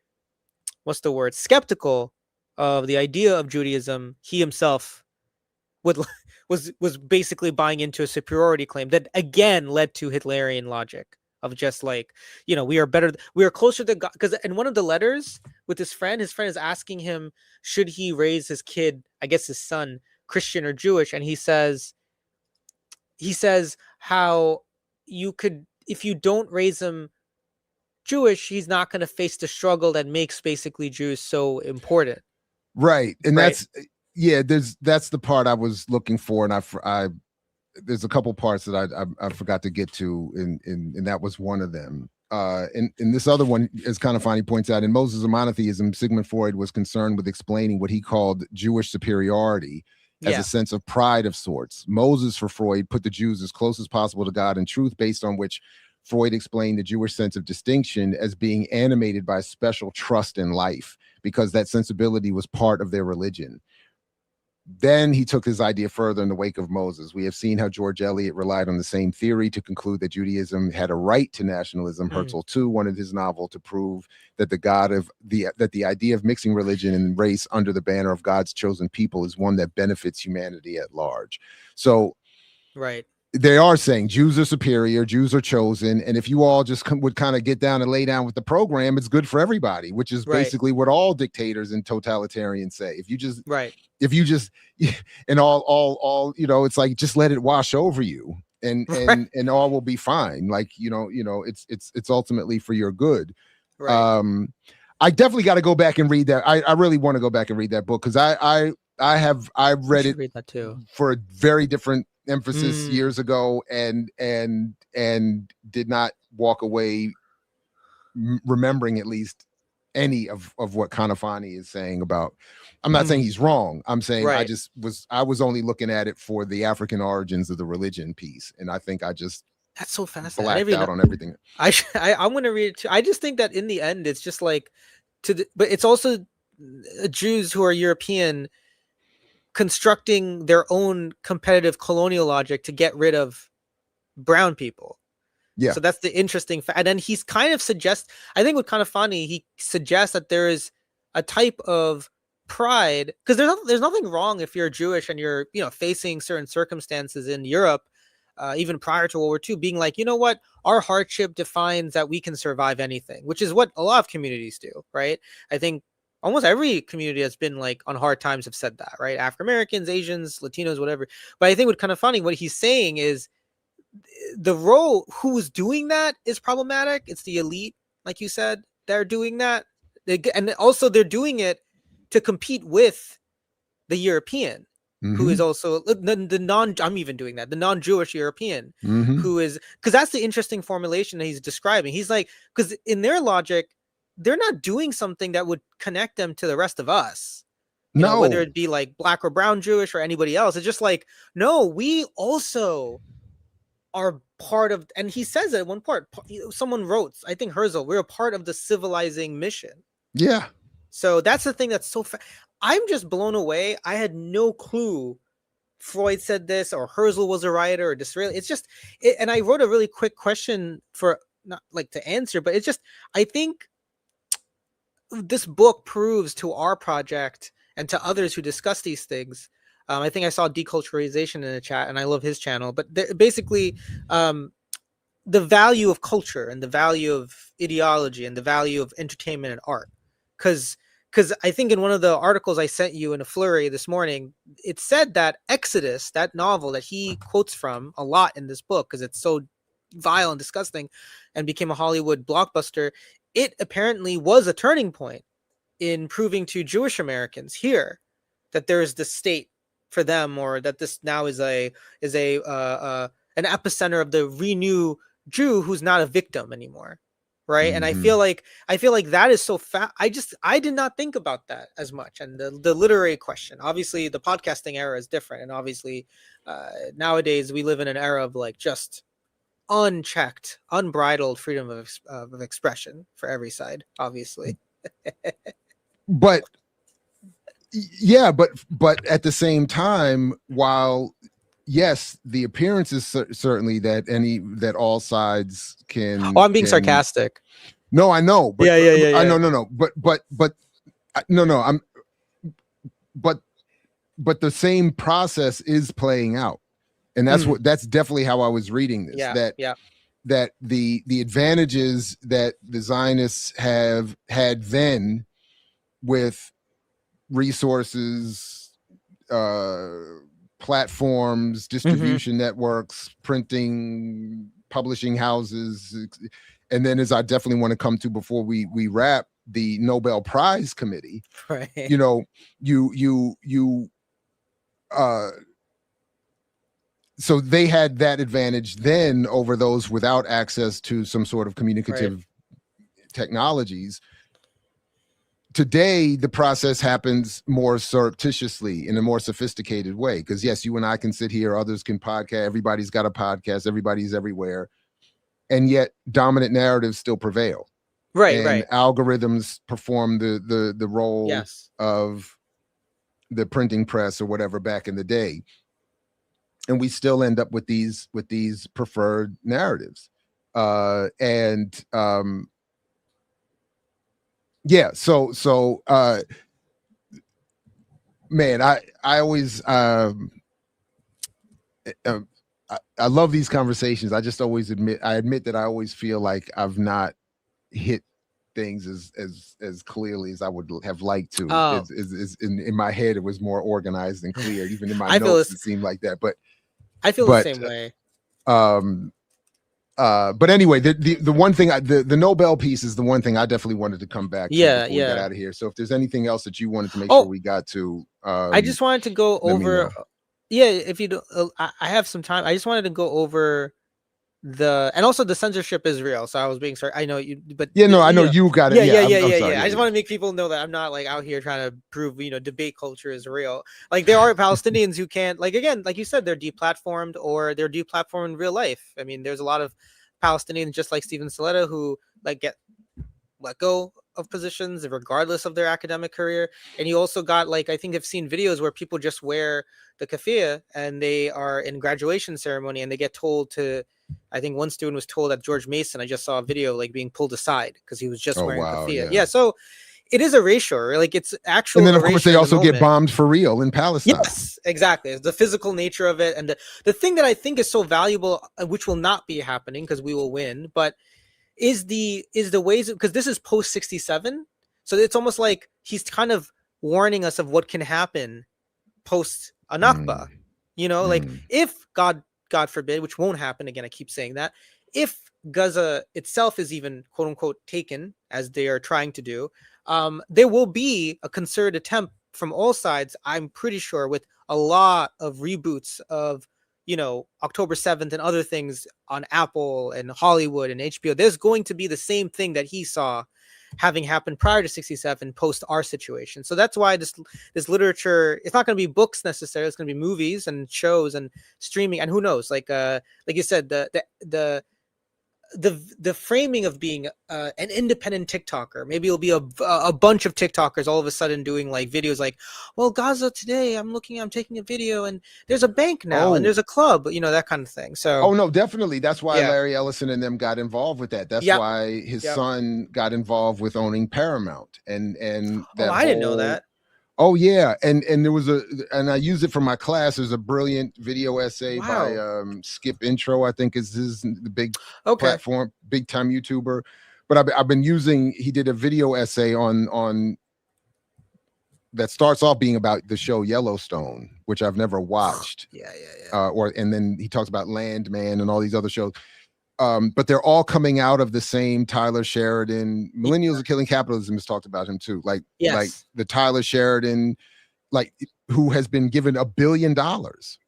skeptical of the idea of Judaism, he himself was basically buying into a superiority claim that again led to Hitlerian logic of just like, we are closer to God. Because in one of the letters with his friend is asking him, should he raise his kid, I guess his son, Christian or Jewish? And he says how you could, if you don't raise him Jewish, he's not going to face the struggle that makes basically Jews so important. Right. And that's the part I was looking for. And I there's a couple parts that I forgot to get to, and that was one of them. And this other one, as Kanafani points out, in Moses of Monotheism, Sigmund Freud was concerned with explaining what he called Jewish superiority as a sense of pride of sorts. Moses, for Freud, put the Jews as close as possible to God in truth, based on which Freud explained the Jewish sense of distinction as being animated by special trust in life, because that sensibility was part of their religion. Then he took his idea further in the wake of Moses. We have seen how George Eliot relied on the same theory to conclude that Judaism had a right to nationalism. Herzl too wanted his novel to prove that the idea of mixing religion and race under the banner of God's chosen people is one that benefits humanity at large. So, right. They are saying Jews are superior, Jews are chosen, and if you all just would kind of get down and lay down with the program, it's good for everybody, which is basically what all dictators and totalitarians say. If you just and all it's like, just let it wash over you, and all will be fine. Like, it's ultimately for your good. Right. I definitely got to go back and read that. I really want to go back and read that book, because I've read it read that too for a very different emphasis years ago, and did not walk away remembering at least any of what Kanafani is saying about. I'm not saying he's wrong. I'm saying I was only looking at it for the African origins of the religion piece, and I think that's so fascinating. Blacked out on everything. I'm going to read it too. I just think that in the end, it's just like but it's also Jews who are European constructing their own competitive colonial logic to get rid of brown people. Yeah. So that's the interesting fact. And then he's kind of I think with Kanafani, he suggests that there is a type of pride, because there's nothing wrong if you're Jewish and you're, facing certain circumstances in Europe, even prior to World War II, being like, you know what, our hardship defines that we can survive anything, which is what a lot of communities do, right? I think almost every community that's been like on hard times have said that, right? African Americans, Asians, Latinos, whatever. But I think what kind of funny, what he's saying is the role who's doing that is problematic. It's the elite, like you said, they're doing that. And also they're doing it to compete with the European, who is also I'm even doing that, the non-Jewish European, who is, because that's the interesting formulation that he's describing. He's like, because in their logic, they're not doing something that would connect them to the rest of us. You know, whether it be like black or brown Jewish or anybody else. It's just like, no, we also are part of, and he says it at one part, someone wrote, I think Herzl, we're a part of the civilizing mission. Yeah. So that's the thing that's so I'm just blown away. I had no clue Freud said this, or Herzl was a writer, or Disraeli. It's just, and I wrote a really quick question for not like to answer, but it's just, I think this book proves to our project and to others who discuss these things I think I saw deculturalization in the chat, and I love his channel. But basically, the value of culture and the value of ideology and the value of entertainment and art, because I think in one of the articles I sent you in a flurry this morning, it said that Exodus, that novel that he quotes from a lot in this book because it's so vile and disgusting and became a Hollywood blockbuster, it apparently was a turning point in proving to Jewish Americans here that there is this state for them, or that this now is an epicenter of the renew Jew who's not a victim anymore, right? And I feel like that is so I did not think about that as much. And the literary question, obviously the podcasting era is different, and obviously nowadays we live in an era of like just unchecked, unbridled freedom of expression for every side, obviously. But yeah, but at the same time, while yes, the appearance is certainly that all sides can. Oh, I'm being sarcastic. No, I know. But, yeah. I no. But no. But the same process is playing out, and that's definitely how I was reading this. That the advantages that the Zionists have had then with resources, platforms, distribution networks, printing, publishing houses, and then, as I definitely want to come to before we wrap, the Nobel Prize Committee, right? You know, so they had that advantage then over those without access to some sort of communicative technologies. Today, the process happens more surreptitiously in a more sophisticated way. Because yes, you and I can sit here, others can podcast. Everybody's got a podcast. Everybody's everywhere, and yet dominant narratives still prevail. Right. Algorithms perform the role of the printing press or whatever back in the day, and we still end up with these preferred narratives. Yeah, so man, I always I love these conversations. I just always admit that I always feel like I've not hit things as clearly as I would have liked to. In my head, it was more organized and clear. Even in my notes, it seemed like that. But I feel the same way. But anyway, the one thing the Nobel piece is the one thing I definitely wanted to come back to before we get out of here. So if there's anything else that you wanted to make sure we got to, I just wanted to go over. Yeah, if you do, I have some time. I just wanted to go over and also the censorship is real. So I was being sorry. I know you, but I know you got it. Yeah. I just want to make people know that I'm not like out here trying to prove, debate culture is real. Like there are Palestinians who can't, like, again, like you said, they're deplatformed or they're deplatformed in real life. I mean, there's a lot of Palestinians just like Stephen Saletta who like get let go of positions regardless of their academic career. And you also got, like, I think I've seen videos where people just wear the keffiyeh and they are in graduation ceremony and they get told to, I think one student was told at George Mason, I just saw a video like being pulled aside because he was just wearing keffiyeh. Yeah, so it is erasure, like it's actual. And then of course they also get bombed for real in Palestine. Yes, exactly. It's the physical nature of it, and the thing that I think is so valuable, which will not be happening because we will win, but is the ways, because this is post 67, so it's almost like he's kind of warning us of what can happen post a Nakba. Like if God forbid, which won't happen, again I keep saying that, if Gaza itself is even quote unquote taken, as they are trying to do, there will be a concerted attempt from all sides, I'm pretty sure, with a lot of reboots of October 7th and other things on Apple and Hollywood and HBO. There's going to be the same thing that he saw having happened prior to 67 post our situation. So that's why this literature, it's not going to be books necessarily, it's going to be movies and shows and streaming, and who knows, like you said, the framing of being an independent TikToker. Maybe it'll be a bunch of TikTokers all of a sudden doing like videos like, well, Gaza today, I'm taking a video and there's a bank now and there's a club, that kind of thing. So no, definitely. That's why Larry Ellison and them got involved with that. That's why his son got involved with owning Paramount and that I didn't know that. Oh yeah, and there was and I use it for my class. There's a brilliant video essay by Skip Intro, I think is the big platform, big time YouTuber. But I've been using. He did a video essay on that starts off being about the show Yellowstone, which I've never watched. Yeah. And then he talks about Landman and all these other shows. But they're all coming out of the same Tyler Sheridan. Millennials Are Killing Capitalism has talked about him too. Like the Tyler Sheridan, like who has been given $1 billion.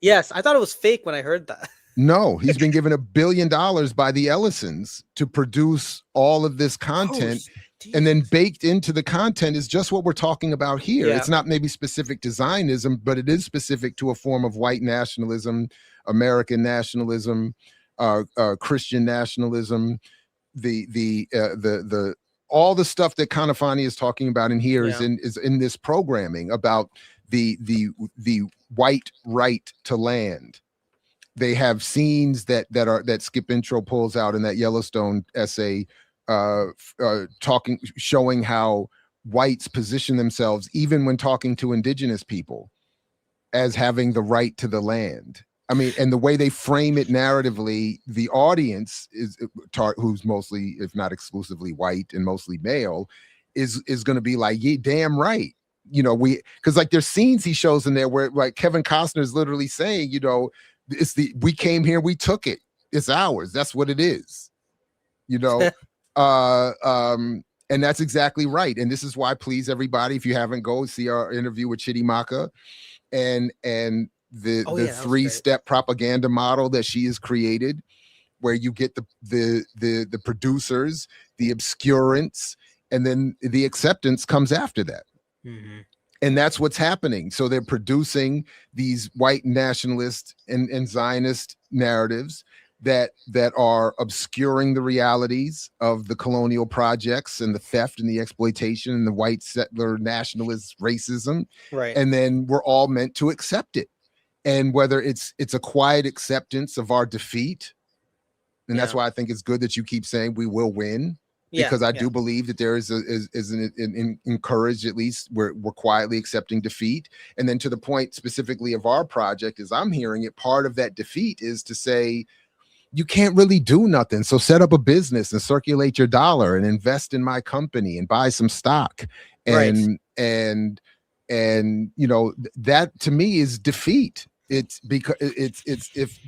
Yes, I thought it was fake when I heard that. No, he's been given $1 billion by the Ellisons to produce all of this content. And then baked into the content is just what we're talking about here. Yeah. It's not maybe specific to Zionism, but it is specific to a form of white nationalism, American nationalism, Christian nationalism, the all the stuff that Kanafani is talking about in here is in this programming about the white right to land. They have scenes that Skip Intro pulls out in that Yellowstone essay, showing how whites position themselves even when talking to indigenous people as having the right to the land. I mean, and the way they frame it narratively, the audience is who's mostly, if not exclusively white and mostly male, is going to be like, yeah, damn right. You know, because like there's scenes he shows in there where like Kevin Costner is literally saying, you know, we came here, we took it, it's ours. That's what it is. You know, and that's exactly right. And this is why, please, everybody, if you haven't, go see our interview with Chidi Maka and the 3-step propaganda model that she has created, where you get the producers, the obscurants, and then the acceptance comes after that. Mm-hmm. And that's what's happening. So they're producing these white nationalist and Zionist narratives that are obscuring the realities of the colonial projects and the theft and the exploitation and the white settler nationalist racism. Right. And then we're all meant to accept it. And whether it's a quiet acceptance of our defeat, and that's why I think it's good that you keep saying we will win, because I do believe that there is an encouraged, at least we're quietly accepting defeat. And then to the point specifically of our project, as I'm hearing it, part of that defeat is to say, you can't really do nothing. So set up a business and circulate your dollar and invest in my company and buy some stock. And you know, that to me is defeat. It's because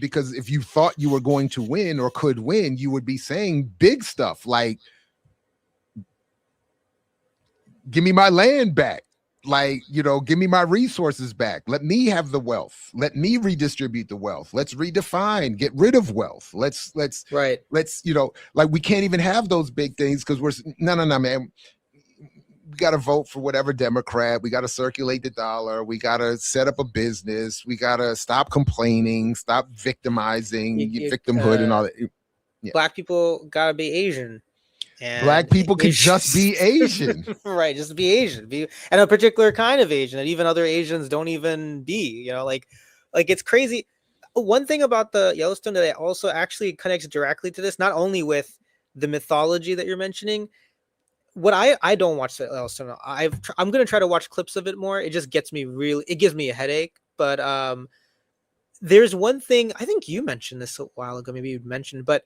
because if you thought you were going to win or could win, you would be saying big stuff like, give me my land back. Like, you know, give me my resources back. Let me have the wealth. Let me redistribute the wealth. Let's redefine, get rid of wealth. Let's, you know, like we can't even have those big things because we're no, man. We got to vote for whatever Democrat. We got to circulate the dollar. We got to set up a business. We got to stop complaining, stop victimizing, victimhood and all that. Yeah. Black people got to be Asian. And Black people can just be Asian. Right, just be Asian. And a particular kind of Asian that even other Asians don't even be, you know, like it's crazy. One thing about the Yellowstone that also actually connects directly to this, not only with the mythology that you're mentioning, what I don't watch the Yellowstone. I'm going to try to watch clips of it more. It just gets me it gives me a headache. But there's one thing, I think you mentioned this a while ago, maybe you mentioned, but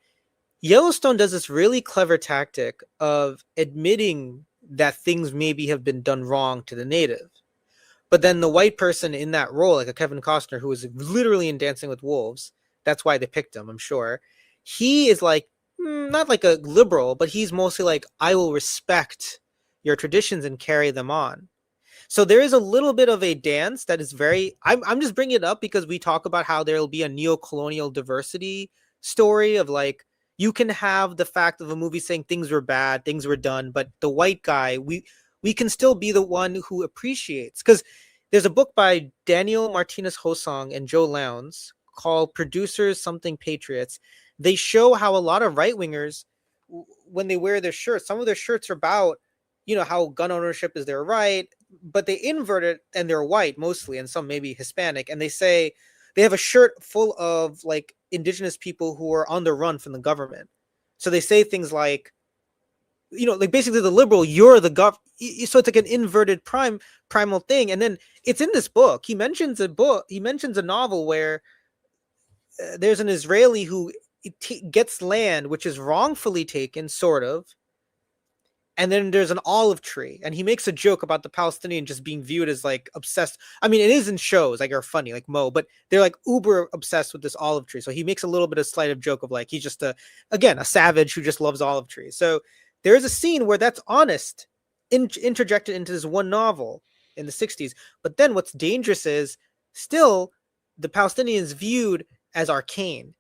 Yellowstone does this really clever tactic of admitting that things maybe have been done wrong to the native. But then the white person in that role, like a Kevin Costner, who was literally in Dancing with Wolves, that's why they picked him, I'm sure. He is like, not like a liberal, but he's mostly like, I will respect your traditions and carry them on. So there is a little bit of a dance that is very, I'm just bringing it up because we talk about how there will be a neo-colonial diversity story of like, you can have the fact of a movie saying things were bad, things were done, but the white guy, we can still be the one who appreciates. Because there's a book by Daniel Martinez Hosong and Joe Lowndes called Producers Something Patriots. They show how a lot of right-wingers, when they wear their shirts, some of their shirts are about, you know, how gun ownership is their right, but they invert it and they're white mostly, and some maybe Hispanic. And they say they have a shirt full of like indigenous people who are on the run from the government. So they say things like, you know, like basically the liberal, you're the so it's like an inverted primal thing. And then it's in this book. He mentions a novel where there's an Israeli who gets land which is wrongfully taken, sort of. And then there's an olive tree, and he makes a joke about the Palestinian just being viewed as like obsessed. I mean, it is in shows like are funny, like Mo, but they're like uber obsessed with this olive tree. So he makes a little bit of slight of joke of like he's just a savage who just loves olive trees. So there is a scene where that's honest, interjected into this one novel in the 60s. But then what's dangerous is still the Palestinians viewed as arcane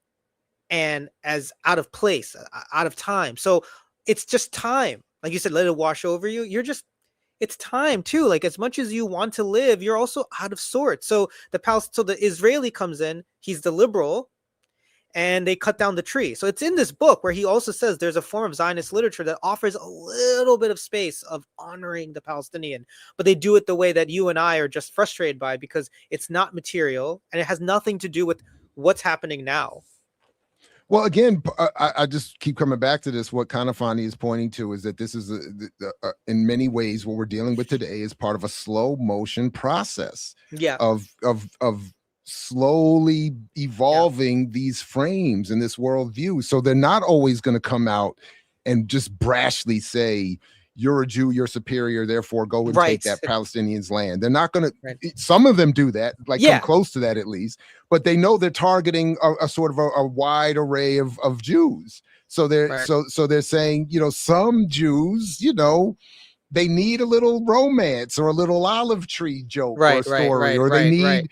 and as out of place, out of time. So it's just time. Like you said, let it wash over you. It's time too. Like as much as you want to live, you're also out of sorts. So the Israeli comes in, he's the liberal, and they cut down the tree. So it's in this book where he also says there's a form of Zionist literature that offers a little bit of space of honoring the Palestinian, but they do it the way that you and I are just frustrated by, because it's not material and it has nothing to do with what's happening now. Well, again, I just keep coming back to this. What Kanafani is pointing to is that this is, in many ways, what we're dealing with today is part of a slow motion process of slowly evolving these frames and this worldview. So they're not always going to come out and just brashly say, you're a Jew, you're superior, therefore go and take that Palestinians' land. They're not going to, some of them do that, like come close to that at least, but they know they're targeting a sort of a wide array of Jews. So they're, so they're saying, you know, some Jews, you know, they need a little romance or a little olive tree joke or story, or they need,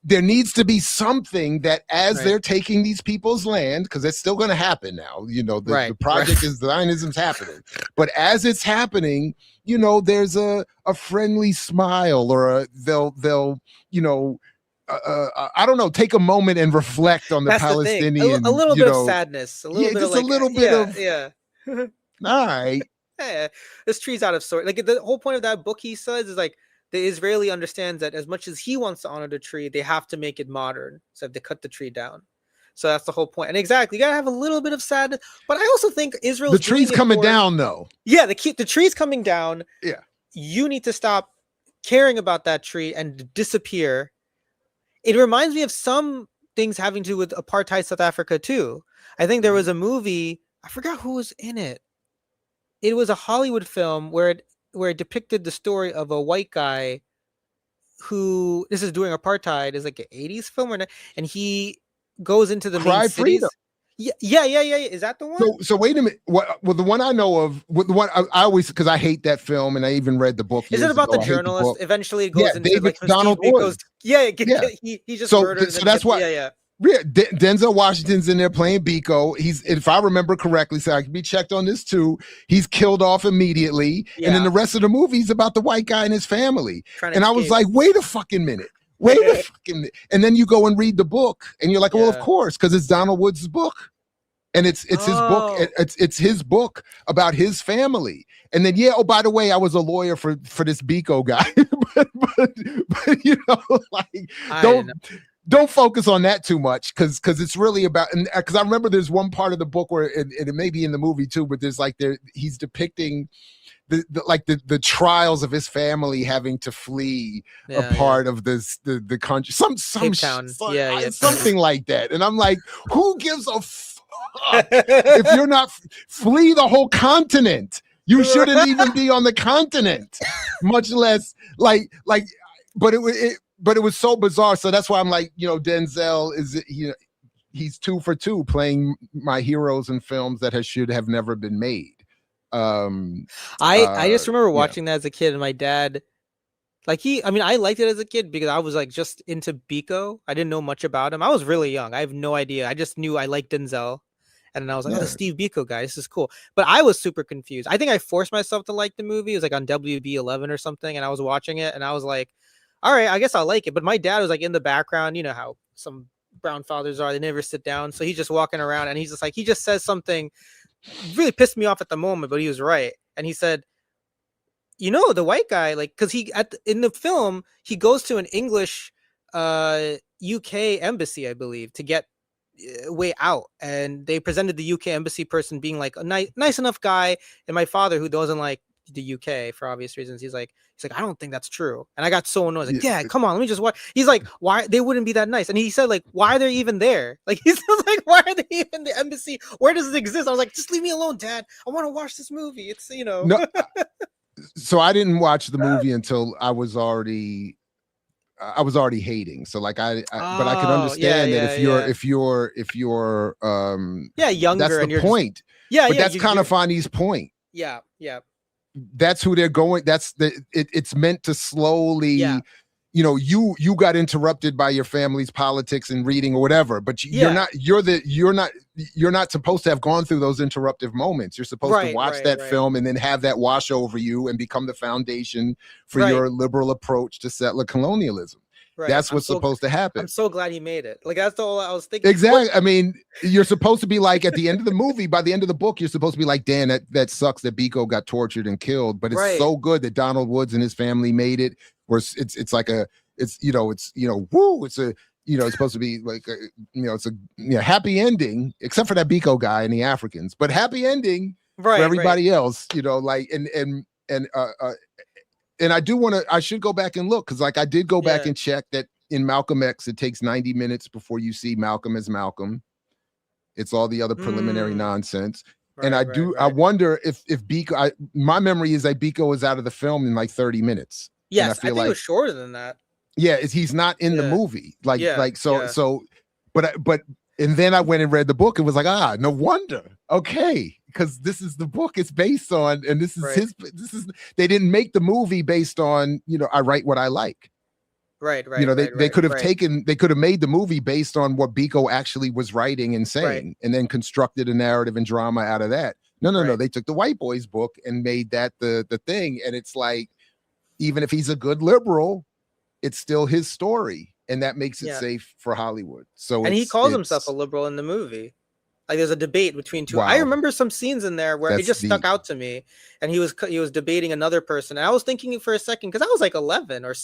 there needs to be something that as they're taking these people's land, because it's still going to happen now, you know, the project is Zionism's happening, but as it's happening, you know, there's a friendly smile or they'll, you know, I don't know, take a moment and reflect on the Palestinian, a little bit of sadness, a little bit of like, a little bit of, all right. This tree's out of sort. Like the whole point of that book, he says, is like, the Israeli understands that as much as he wants to honor the tree, they have to make it modern. So they cut the tree down. So that's the whole point. And exactly, you gotta have a little bit of sadness. But I also think Israel's the tree's coming down, though. Yeah, the tree's coming down. Yeah, you need to stop caring about that tree and disappear. It reminds me of some things having to do with apartheid South Africa too. I think there was a movie. I forgot who was in it. It was a Hollywood film where it depicted the story of a white guy who, this is during apartheid, is like an 80s film, and he goes into the main cities. Yeah. Is that the one? So wait a minute. Well, the one I know of, the one I always, because I hate that film, and I even read the book. Is it about the journalist? Eventually, it goes into David like Donald. He just murdered. So that's why. Yeah. Denzel Washington's in there playing Biko. He's, if I remember correctly, so I can be checked on this too. He's killed off immediately, and then the rest of the movie is about the white guy and his family. And I was like, wait a fucking minute. And then you go and read the book, and you're like, well, of course, because it's Donald Woods' book, and it's his book. It's his book about his family. And then oh, by the way, I was a lawyer for this Biko guy, but you know, like don't focus on that too much, because it's really about, and because I remember there's one part of the book where, and it may be in the movie too, but there's like he's depicting the trials of his family having to flee a part of the country, some something like that. And I'm like, who gives a fuck if you're not flee the whole continent? You shouldn't even be on the continent, much less like. But it was so bizarre. So that's why I'm like, you know, Denzel is, you know, he's 2 for 2 playing my heroes in films that should have never been made. I just remember watching that as a kid, and my dad, like I liked it as a kid because I was like just into Biko. I didn't know much about him. I was really young. I have no idea. I just knew I liked Denzel. And then I was like, oh, the Steve Biko guy, this is cool. But I was super confused. I think I forced myself to like the movie. It was like on WB11 or something. And I was watching it, and I was like, all right, I guess I'll like it. But my dad was like in the background. You know how some brown fathers are. They never sit down. So he's just walking around, and he's just like, he just says something really pissed me off at the moment, but he was right. And he said, you know, the white guy, like, because in the film, he goes to an English UK embassy, I believe, to get way out. And they presented the UK embassy person being like a nice enough guy. And my father, who doesn't like the UK for obvious reasons. He's like, I don't think that's true. And I got so annoyed. I was like, yeah, come on, let me just watch. He's like, why they wouldn't be that nice? And he said, like, why are they even there? Like, he's like, why are they even the embassy? Where does it exist? I was like, just leave me alone, Dad. I want to watch this movie. It's, you know. No, so I didn't watch the movie until I was already hating. So like but I can understand that if you're younger, that's and the point. Yeah, but that's Kanafani's point. Yeah. That's who they're going. It's meant to slowly, you know, you got interrupted by your family's politics and reading or whatever, but you're not supposed to have gone through those interruptive moments. You're supposed to watch that film and then have that wash over you and become the foundation for your liberal approach to settler colonialism. Right. That's what's supposed to happen. I'm so glad he made it. Like, that's all I was thinking. Exactly. I mean, you're supposed to be like, at the end of the movie, by the end of the book, you're supposed to be like, Dan, that sucks that Biko got tortured and killed, but it's so good that Donald Woods and his family made it. Where it's supposed to be like it's a happy ending, except for that Biko guy and the Africans, but happy ending for everybody else. You know, like and I should go back and look, because like I did go back and check that in Malcolm X, it takes 90 minutes before you see Malcolm as Malcolm. It's all the other preliminary nonsense. And I wonder if Biko, my memory is that Biko is out of the film in like 30 minutes. Yes, I think it was shorter than that. Yeah, he's not in the movie. But and then I went and read the book and was like, no wonder. Okay, because this is the book it's based on, and this is they didn't make the movie based on, I write what I like. Right. They could have made the movie based on what Biko actually was writing and saying, and then constructed a narrative and drama out of that. No. They took the white boy's book and made that the thing. And it's like, even if he's a good liberal, it's still his story, and that makes it safe for Hollywood. So, and he calls himself a liberal in the movie. Like, there's a debate between two. Wow. I remember some scenes in there where it just stuck out to me, and he was debating another person, and I was thinking for a second, because I was like 11 or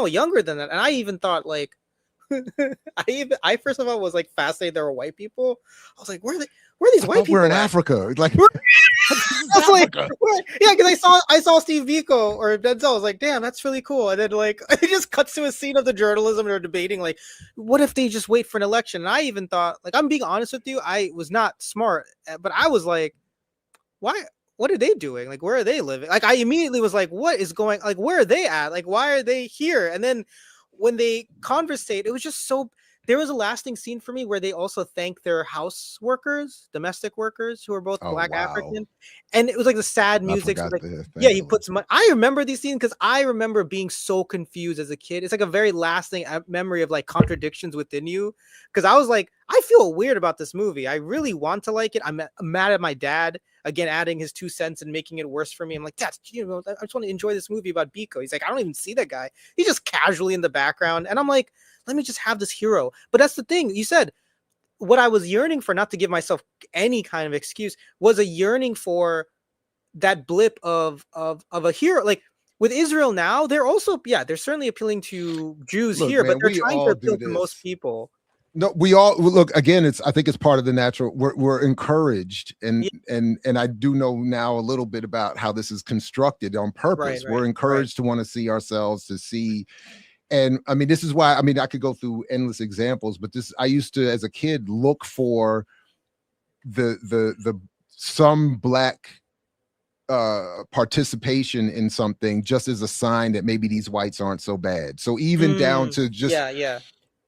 younger than that, and I even thought like, I first of all was like fascinated there were white people. I was like, where are these white people? We're in Africa, like. I was like, because I saw Steve Biko or Denzel. I was like, damn, that's really cool. And then like it just cuts to a scene of the journalism, and they're debating like, what if they just wait for an election? And I even thought, like, I'm being honest with you, I was not smart, but I was like, why? What are they doing? Like, where are they living? Like, I immediately was like, what is going? Like, where are they at? Like, why are they here? And then when they conversate, it was just so. There was a lasting scene for me where they also thank their house workers, domestic workers, who are both Black African. And it was like the sad music. Like, he puts money. I remember these scenes because I remember being so confused as a kid. It's like a very lasting memory of like contradictions within you. Because I was like, I feel weird about this movie. I really want to like it. I'm mad at my dad, again, adding his 2 cents and making it worse for me. I'm like, Dad, I just want to enjoy this movie about Biko. He's like, I don't even see that guy. He's just casually in the background. And I'm like, let me just have this hero. But that's the thing. You said what I was yearning for, not to give myself any kind of excuse, was a yearning for that blip of a hero. Like with Israel now, they're also, they're certainly appealing to Jews here, but they're trying to appeal to most people. No, we all look again. I think it's part of the natural. We're encouraged, and I do know now a little bit about how this is constructed on purpose. We're encouraged to want to see ourselves, to see. And I mean, this is why, I mean, I could go through endless examples, but I used to, as a kid, look for some Black participation in something just as a sign that maybe these whites aren't so bad. So even down to just,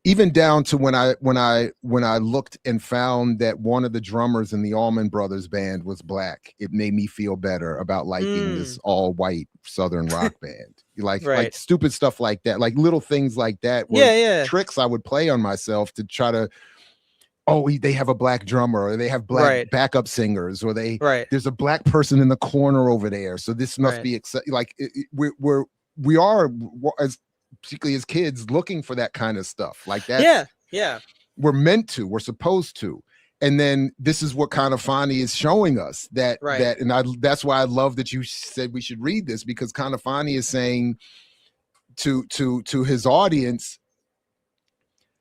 even down to when I looked and found that one of the drummers in the Allman Brothers band was Black, it made me feel better about liking this all white Southern rock band. Like stupid stuff like that, like little things like that were tricks I would play on myself to try to, they have a Black drummer, or they have Black backup singers, or there's a Black person in the corner over there, so this must be like we are, as particularly as kids, looking for that kind of stuff like that. We're meant to, we're supposed to. And then this is what Kanafani is showing us, that that's why I love that you said we should read this, because Kanafani is saying to his audience,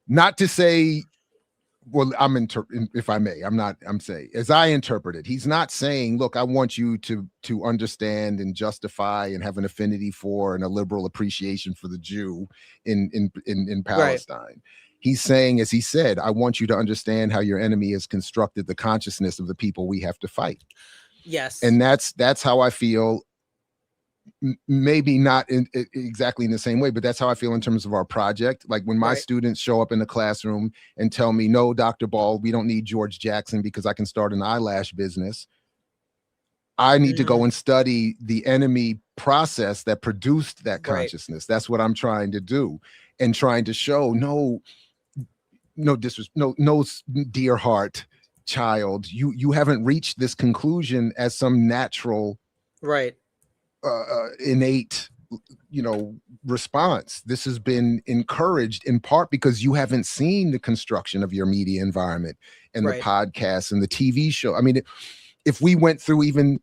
not to say well, if I may, I'm saying, as I interpret it, he's not saying, look, I want you to understand and justify and have an affinity for and a liberal appreciation for the Jew in Palestine. Right. He's saying, as he said, I want you to understand how your enemy has constructed the consciousness of the people we have to fight. Yes. And that's how I feel. Maybe not exactly in the same way, but that's how I feel in terms of our project. Like when my students show up in the classroom and tell me, no, Dr. Ball, we don't need George Jackson because I can start an eyelash business. I need to go and study the enemy process that produced that consciousness. That's what I'm trying to do, and trying to show no dear heart child, you haven't reached this conclusion as some natural innate response. This has been encouraged in part because you haven't seen the construction of your media environment and the podcasts and the TV show. I mean, if we went through even,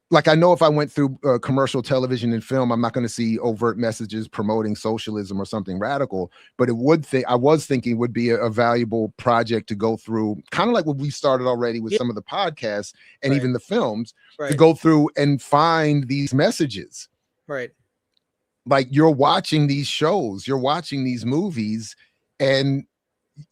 like, I know if I went through commercial television and film, I'm not going to see overt messages promoting socialism or something radical, but I was thinking would be a valuable project to go through, kind of like what we started already with some of the podcasts and even the films, to go through and find these messages. Right. Like, you're watching these shows, you're watching these movies, and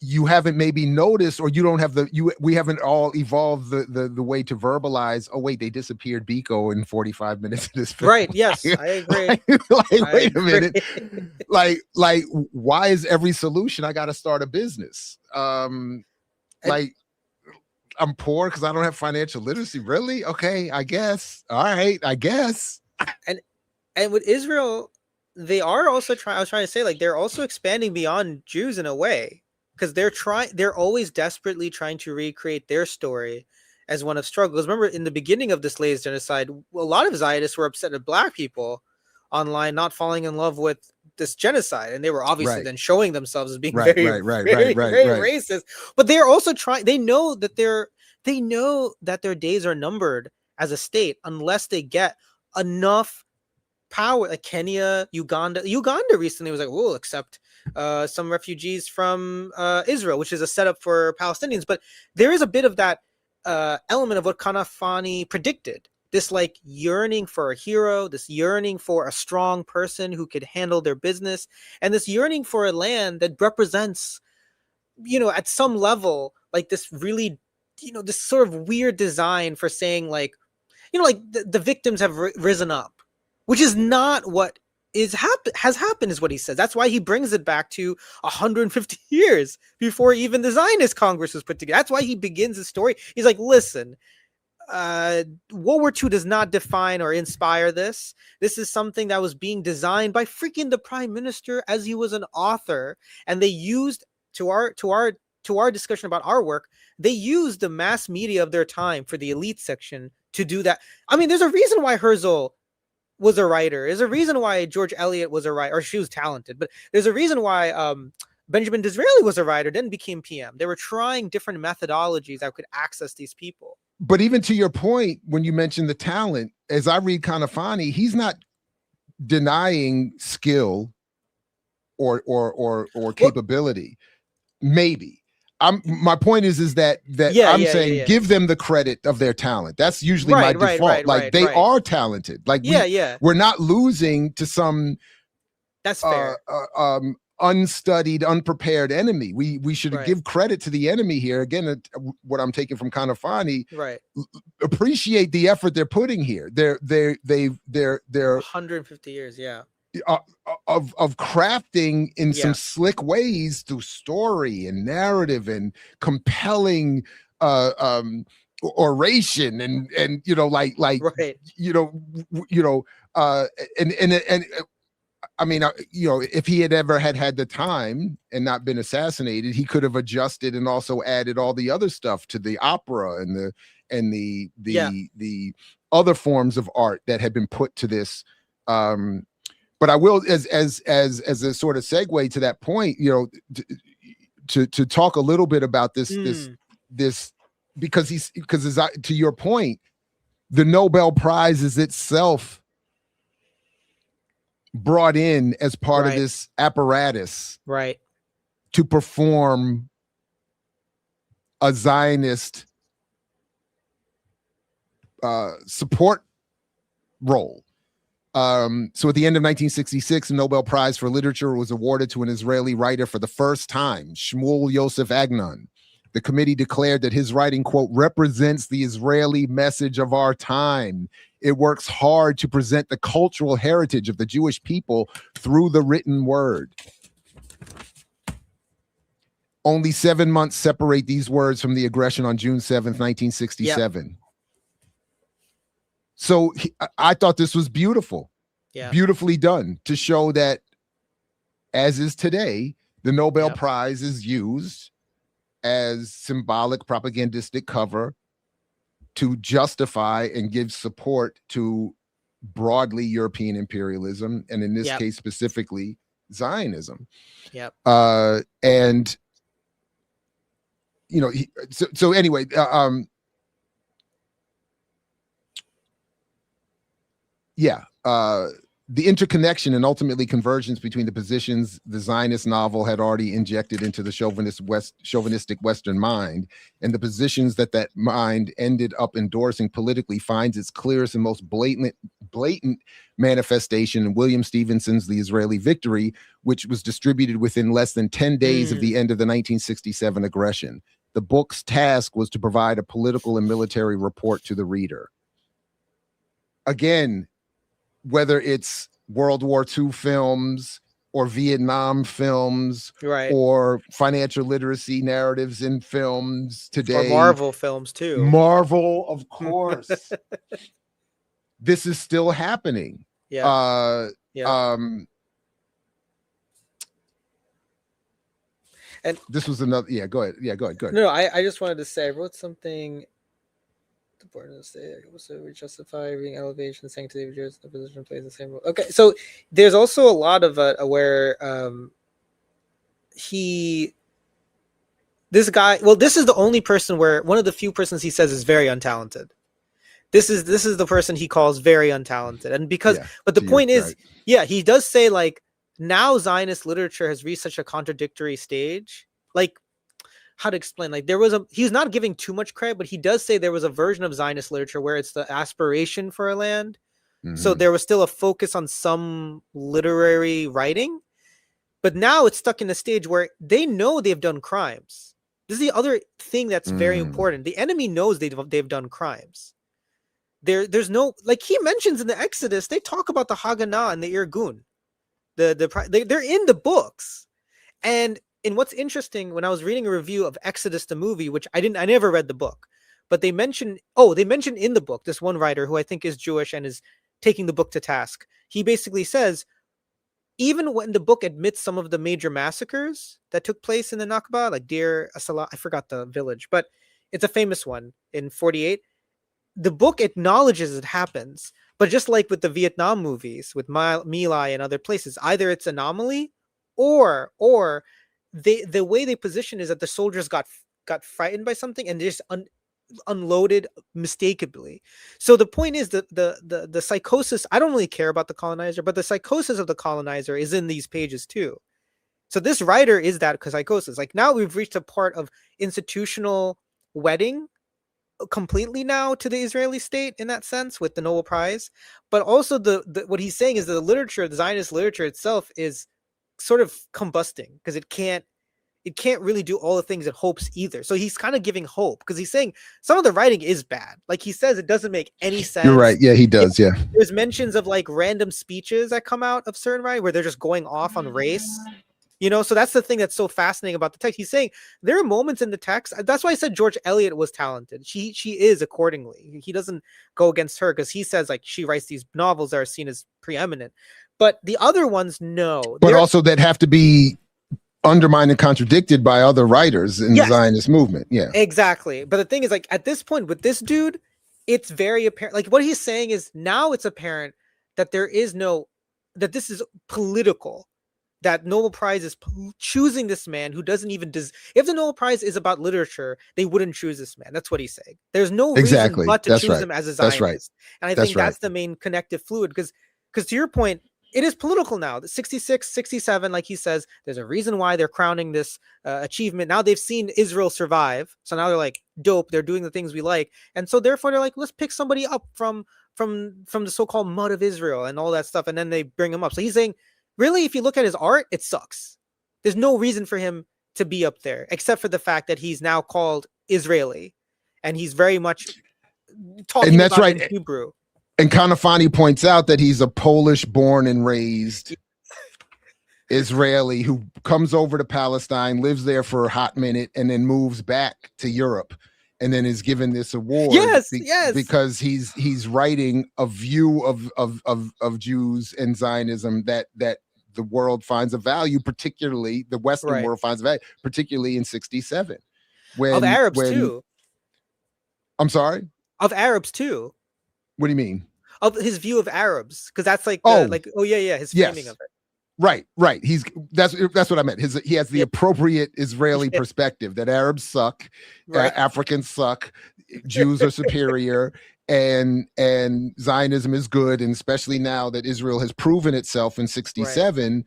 you haven't maybe noticed, or you don't have we haven't all evolved the way to verbalize, oh wait, they disappeared Biko in 45 minutes of this film. Right. Yes, I agree. Wait a minute. like why is every solution I got to start a business? Like, I'm poor because I don't have financial literacy. Really? Okay, I guess. All right, I guess. And with Israel, they are also I was trying to say, like, they're also expanding beyond Jews in a way. Because they're always desperately trying to recreate their story as one of struggles. Remember, in the beginning of the slaves genocide, a lot of Zionists were upset at Black people online not falling in love with this genocide, and they were obviously then showing themselves as being very racist. But they're also trying. They know that their days are numbered as a state unless they get enough power. Like Kenya, Uganda recently was like, we'll accept some refugees from Israel, which is a setup for Palestinians. But there is a bit of that element of what Kanafani predicted, this like yearning for a hero, this yearning for a strong person who could handle their business, and this yearning for a land that represents, at some level, like this really, this sort of weird design for saying, like, like the victims have risen up, which is not what has happened, is what he says. That's why he brings it back to 150 years before even the Zionist Congress was put together. That's why he begins his story. He's like, listen, World War II does not define or inspire this. This is something that was being designed by freaking the prime minister as he was an author. And they used, to our discussion about our work, they used the mass media of their time for the elite section to do that. I mean, there's a reason why Herzl was a writer. There's a reason why George Eliot was a writer, or she was talented, but there's a reason why Benjamin Disraeli was a writer, then became PM. They were trying different methodologies that could access these people. But even to your point, when you mentioned the talent, as I read Kanafani, he's not denying skill or capability. Maybe. My point is that I'm saying give them the credit of their talent. That's usually my default. They are talented. Like, we're not losing to some that's fair. Unstudied, unprepared enemy. We should give credit to the enemy here. Again, what I'm taking from Kanafani, appreciate the effort they're putting here. They're 150 years, of crafting in some slick ways through story and narrative and compelling oration and I mean, if he had ever had the time and not been assassinated, he could have adjusted and also added all the other stuff to the opera and the other forms of art that had been put to this. But I will, as a sort of segue to that point, to talk a little bit about this because to your point, the Nobel Prize is itself brought in as part of this apparatus, to perform a Zionist support role. So at the end of 1966, a Nobel Prize for Literature was awarded to an Israeli writer for the first time, Shmuel Yosef Agnon. The committee declared that his writing, quote, represents the Israeli message of our time. It works hard to present the cultural heritage of the Jewish people through the written word. Only 7 months separate these words from the aggression on June 7th, 1967. Yep. So I thought this was beautiful, beautifully done to show that, as is today, the Nobel Prize is used as symbolic propagandistic cover to justify and give support to broadly European imperialism, and in this case specifically Zionism. And you know, so anyway, the interconnection and ultimately convergence between the positions the Zionist novel had already injected into the chauvinistic Western mind and the positions that mind ended up endorsing politically finds its clearest and most blatant manifestation in William Stevenson's The Israeli Victory, which was distributed within less than 10 days of the end of the 1967 aggression. The book's task was to provide a political and military report to the reader. Again, whether it's World War II films or Vietnam films, or financial literacy narratives in films today. Or Marvel films too. Marvel, of course. This is still happening. And this was another, go ahead. No, I just wanted to say, I wrote something. The board of the state also we justify being elevation, sanctity, the position plays the same role. Okay, so there's also a lot of where this guy. Well, this is the only person where one of the few persons he says is very untalented. This is the person he calls very untalented, and because but the point is, he does say like now Zionist literature has reached such a contradictory stage, like. How to explain, like he's not giving too much credit, but he does say there was a version of Zionist literature where it's the aspiration for a land. So there was still a focus on some literary writing, but now it's stuck in a stage where they know they've done crimes. This is the other thing that's very important. The enemy knows they've done crimes. There's no, like he mentions in the Exodus, they talk about the Haganah and the Irgun. They're in the books. And what's interesting, when I was reading a review of Exodus the movie, which I never read the book, but they mentioned in the book, this one writer who I think is Jewish and is taking the book to task. He basically says, even when the book admits some of the major massacres that took place in the Nakba, like Deir Asala, I forgot the village, but it's a famous one in 48. The book acknowledges it happens, but just like with the Vietnam movies, with My Lai and other places, either it's anomaly or the way they position is that the soldiers got frightened by something and just unloaded mistakenly. So the point is that the psychosis, I don't really care about the colonizer, but the psychosis of the colonizer is in these pages too. So this writer is that psychosis. Like now we've reached a part of institutional wedding completely now to the Israeli state in that sense with the Nobel Prize, but also the what he's saying is that the literature, the Zionist literature itself is sort of combusting because it can't really do all the things it hopes either. So he's kind of giving hope because he's saying some of the writing is bad. Like he says, it doesn't make any sense. You're right. Yeah, he does. Yeah. There's mentions of like random speeches that come out of certain writing where they're just going off on race. So that's the thing that's so fascinating about the text. He's saying there are moments in the text. That's why I said George Eliot was talented. She is accordingly. He doesn't go against her because he says like she writes these novels that are seen as preeminent. But the other ones, no. But also that have to be undermined and contradicted by other writers in the Zionist movement. Yeah, exactly. But the thing is, like at this point with this dude, it's very apparent. Like what he's saying is now it's apparent that that this is political. That Nobel Prize is choosing this man who doesn't even if the Nobel Prize is about literature, they wouldn't choose this man. That's what he's saying. There's no reason but to choose him as a Zionist. That's right. And I think that's the main connective fluid because to your point, it is political now. The 66, 67, like he says, there's a reason why they're crowning this achievement. Now they've seen Israel survive. So now they're like, dope, they're doing the things we like. And so therefore they're like, let's pick somebody up from the so-called mud of Israel and all that stuff. And then they bring him up. So he's saying, really, if you look at his art, it sucks. There's no reason for him to be up there, except for the fact that he's now called Israeli. And he's very much talking And that's about right. in Hebrew. And Kanafani points out that he's a Polish born and raised Israeli who comes over to Palestine, lives there for a hot minute, and then moves back to Europe, and then is given this award. Yes, because he's writing a view of Jews and Zionism that the world finds a value, particularly the Western world finds a value, particularly in 67. Of Arabs too. I'm sorry? Of Arabs too. What do you mean? Of his view of Arabs, because that's like his framing of it. Right. That's what I meant. He has the appropriate Israeli perspective that Arabs suck, Africans suck, Jews are superior, and Zionism is good, and especially now that Israel has proven itself in 67,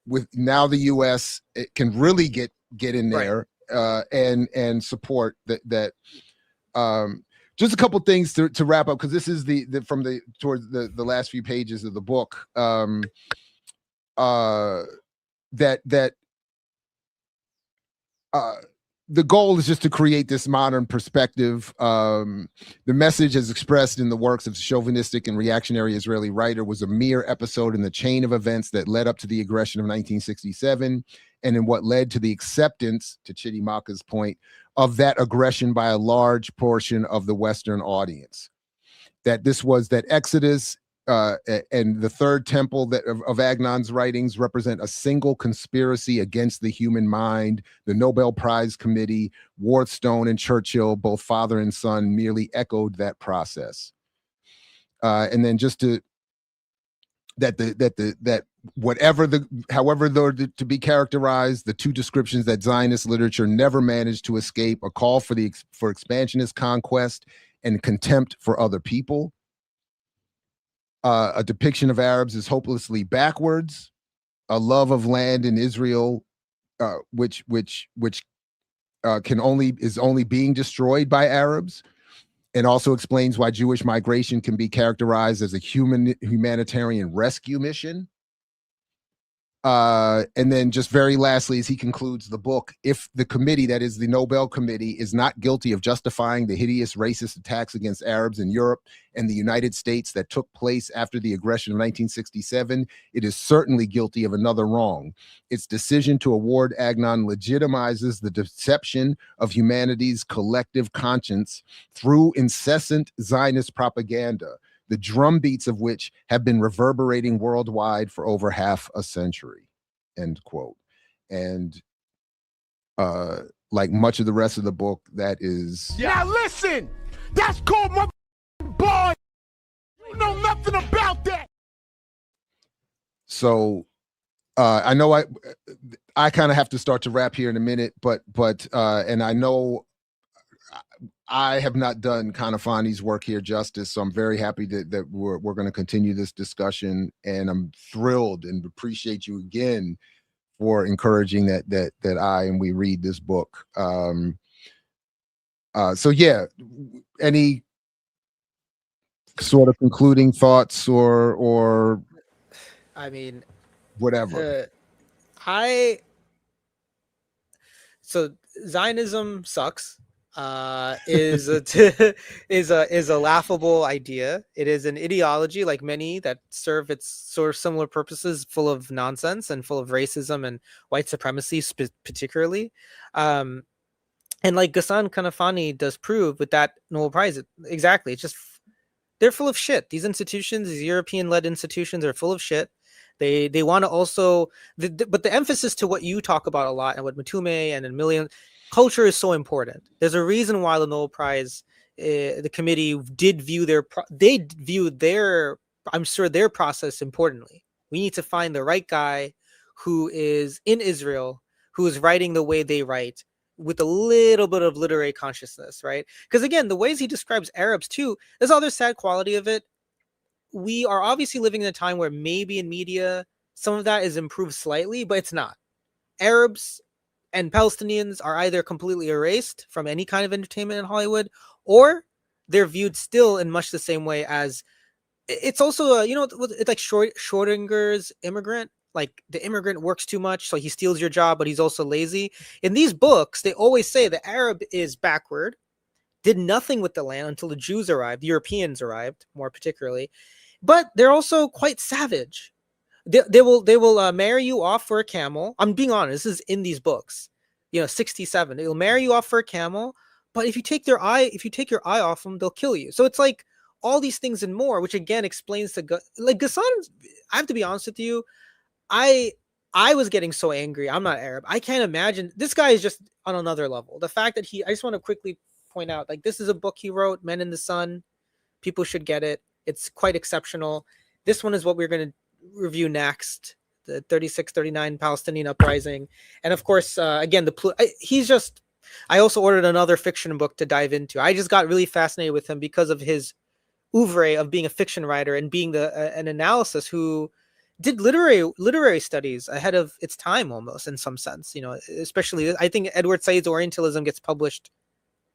with now the U.S. it can really get in there and support that. Just a couple things to wrap up, because this is towards the last few pages of the book. The goal is just to create this modern perspective. The message as expressed in the works of chauvinistic and reactionary Israeli writer was a mere episode in the chain of events that led up to the aggression of 1967, and in what led to the acceptance, to Chidimaka's point, of that aggression by a large portion of the Western audience. That this was that Exodus and the Third Temple of Agnon's writings represent a single conspiracy against the human mind. The Nobel Prize Committee, Wharton and Churchill, both father and son, merely echoed that process. And then just to however they're to be characterized, the two descriptions that Zionist literature never managed to escape: a call for expansionist conquest and contempt for other people. A depiction of Arabs as hopelessly backwards, a love of land in Israel, which is only being destroyed by Arabs, and also explains why Jewish migration can be characterized as a humanitarian rescue mission. And then just very lastly, as he concludes the book, if the committee, that is the Nobel Committee, is not guilty of justifying the hideous racist attacks against Arabs in Europe and the United States that took place after the aggression of 1967, it is certainly guilty of another wrong. Its decision to award Agnon legitimizes the deception of humanity's collective conscience through incessant Zionist propaganda, the drumbeats of which have been reverberating worldwide for over half a century, end quote. And like much of the rest of the book, that is... Now listen, that's called my boy. You know nothing about that. So I know I kind of have to start to wrap here in a minute, but and I know I have not done Kanafani's work here justice, so I'm very happy that we're going to continue this discussion, and I'm thrilled and appreciate you again for encouraging that I and we read this book. So yeah, any sort of concluding thoughts or I mean, whatever. So Zionism sucks. Is a laughable idea. It is an ideology, like many that serve its sort of similar purposes, full of nonsense and full of racism and white supremacy, particularly. And like Ghassan Kanafani does prove with that Nobel Prize, exactly. It's just they're full of shit. These institutions, these European-led institutions, are full of shit. They want to also, but the emphasis to what you talk about a lot and what Matume and a million. Culture is so important. There's a reason why the Nobel Prize, the committee did view their I'm sure their process importantly. We need to find the right guy who is in Israel, who is writing the way they write, with a little bit of literary consciousness, right? Because again, the ways he describes Arabs too, there's other sad quality of it. we are obviously living in a time where maybe in media some of that is improved slightly, but it's not. Arabs and Palestinians are either completely erased from any kind of entertainment in Hollywood, or they're viewed still in much the same way as it's also it's like Schrodinger's immigrant. Like the immigrant works too much, so he steals your job, but he's also lazy. In these books, they always say the Arab is backward, did nothing with the land until the Jews arrived, the Europeans arrived, more particularly. But they're also quite savage. They will marry you off for a camel. I'm being honest. This is in these books. 67. They'll marry you off for a camel, but if you take your eye off them, they'll kill you. So it's like all these things and more, which again explains like Ghassan. I have to be honest with you. I was getting so angry. I'm not Arab. I can't imagine. This guy is just on another level. The fact that I just want to quickly point out, like, this is a book he wrote, Men in the Sun. People should get it. It's quite exceptional. This one is what we're going to review next, the 36-39 Palestinian uprising. And of course, again, I also ordered another fiction book to dive into. I just got really fascinated with him because of his oeuvre of being a fiction writer and being an analysis who did literary studies ahead of its time, almost, in some sense. Especially I think Edward Said's Orientalism gets published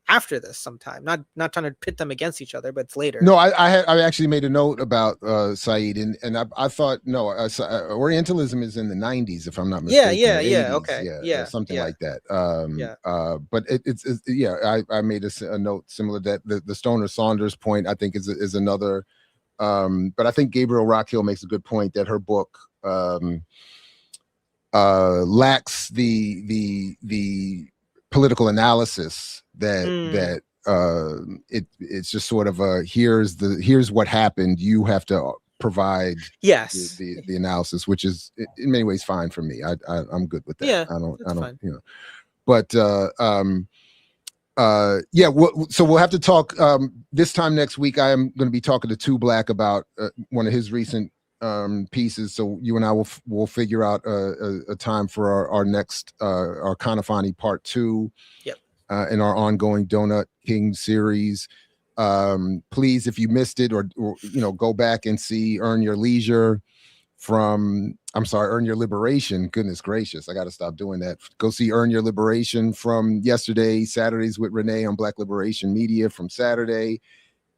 after this sometime. Not trying to pit them against each other, but it's later. No, I actually made a note about Said, and I thought Orientalism is in the 90s, if I'm not mistaken. Something like that. But I made a note similar that the Stoner Saunders point, I think, is another. But I think Gabriel Rockhill makes a good point that her book lacks the political analysis that it's just sort of here's what happened. You have to provide the analysis, which is in many ways fine for me. I'm good with that. Yeah, I don't fine. But so we'll have to talk this time next week. I am going to be talking to Two Black about one of his recent pieces. So you and I will figure out a time for our next our Kanafani Part 2. Yep. In our ongoing Donut King series. Please, if you missed it, or go back and see Earn Your Leisure Earn Your Liberation. Goodness gracious, I got to stop doing that. Go see Earn Your Liberation from yesterday, Saturdays with Renee on Black Liberation Media from Saturday.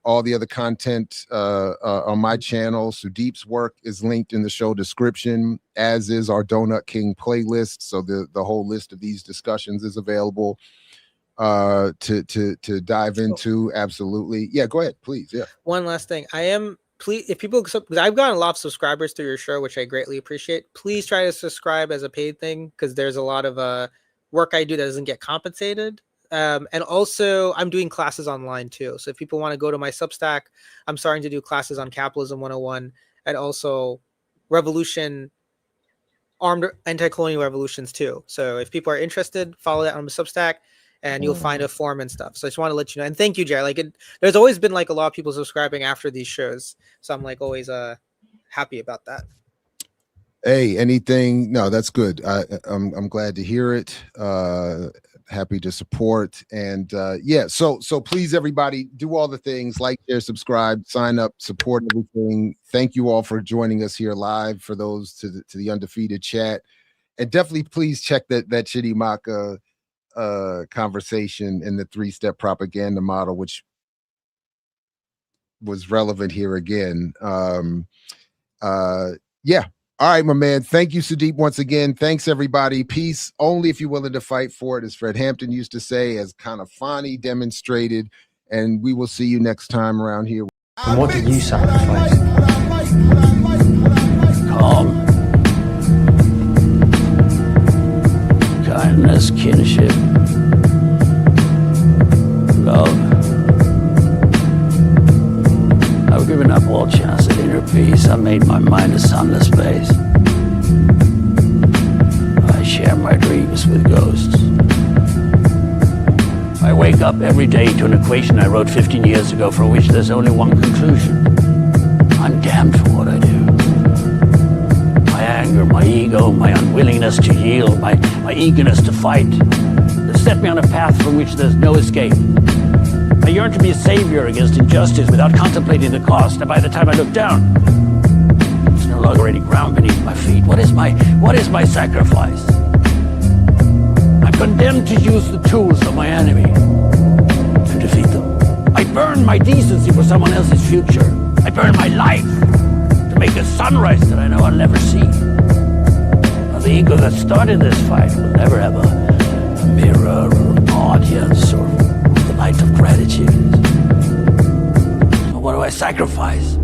All the other content on my channel. Sudip's work is linked in the show description, as is our Donut King playlist. So the whole list of these discussions is available to dive into. Absolutely. Yeah, go ahead, please. Yeah. One last thing. If people, because I've gotten a lot of subscribers through your show, which I greatly appreciate. Please try to subscribe as a paid thing, because there's a lot of work I do that doesn't get compensated. And also I'm doing classes online too. So if people want to go to my Substack, I'm starting to do classes on Capitalism 101 and also armed anti-colonial revolutions too. So if people are interested, follow that on the Substack, and you'll find a form and stuff. So I just want to let you know. And thank you, Jared. There's always been a lot of people subscribing after these shows. So I'm always happy about that. Hey, anything? No, that's good. I'm glad to hear it. Happy to support. And so please, everybody, do all the things: like, share, subscribe, sign up, support everything. Thank you all for joining us here live. For those to the Undefeated chat, and definitely please check that Chidimaka conversation in the 3-step propaganda model, which was relevant here again. All right, my man. Thank you, Sudip, once again. Thanks, everybody. Peace only if you're willing to fight for it, as Fred Hampton used to say, as Kanafani demonstrated. And we will see you next time around here. And what did you sacrifice? Calm, kindness, kinship, love. I've given up all chance at inner peace. I made my mind a sunless space. I share my dreams with ghosts. I wake up every day to an equation I wrote 15 years ago, for which there's only one conclusion. I'm damned for what I do. My anger, my ego, my unwillingness to yield, my eagerness to fight, that set me on a path from which there's no escape. I yearn to be a savior against injustice without contemplating the cost, and by the time I look down, there's no longer any ground beneath my feet. What is my sacrifice? I'm condemned to use the tools of my enemy to defeat them. I burn my decency for someone else's future. I burn my life to make a sunrise that I know I'll never see. Now, the ego that started this fight will never have a mirror or an audience or the light of gratitude. So what do I sacrifice?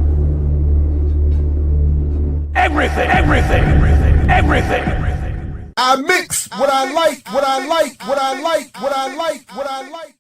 Everything, everything, everything, everything, everything. I mix what I like, what I like, what I like, what I like, what I like.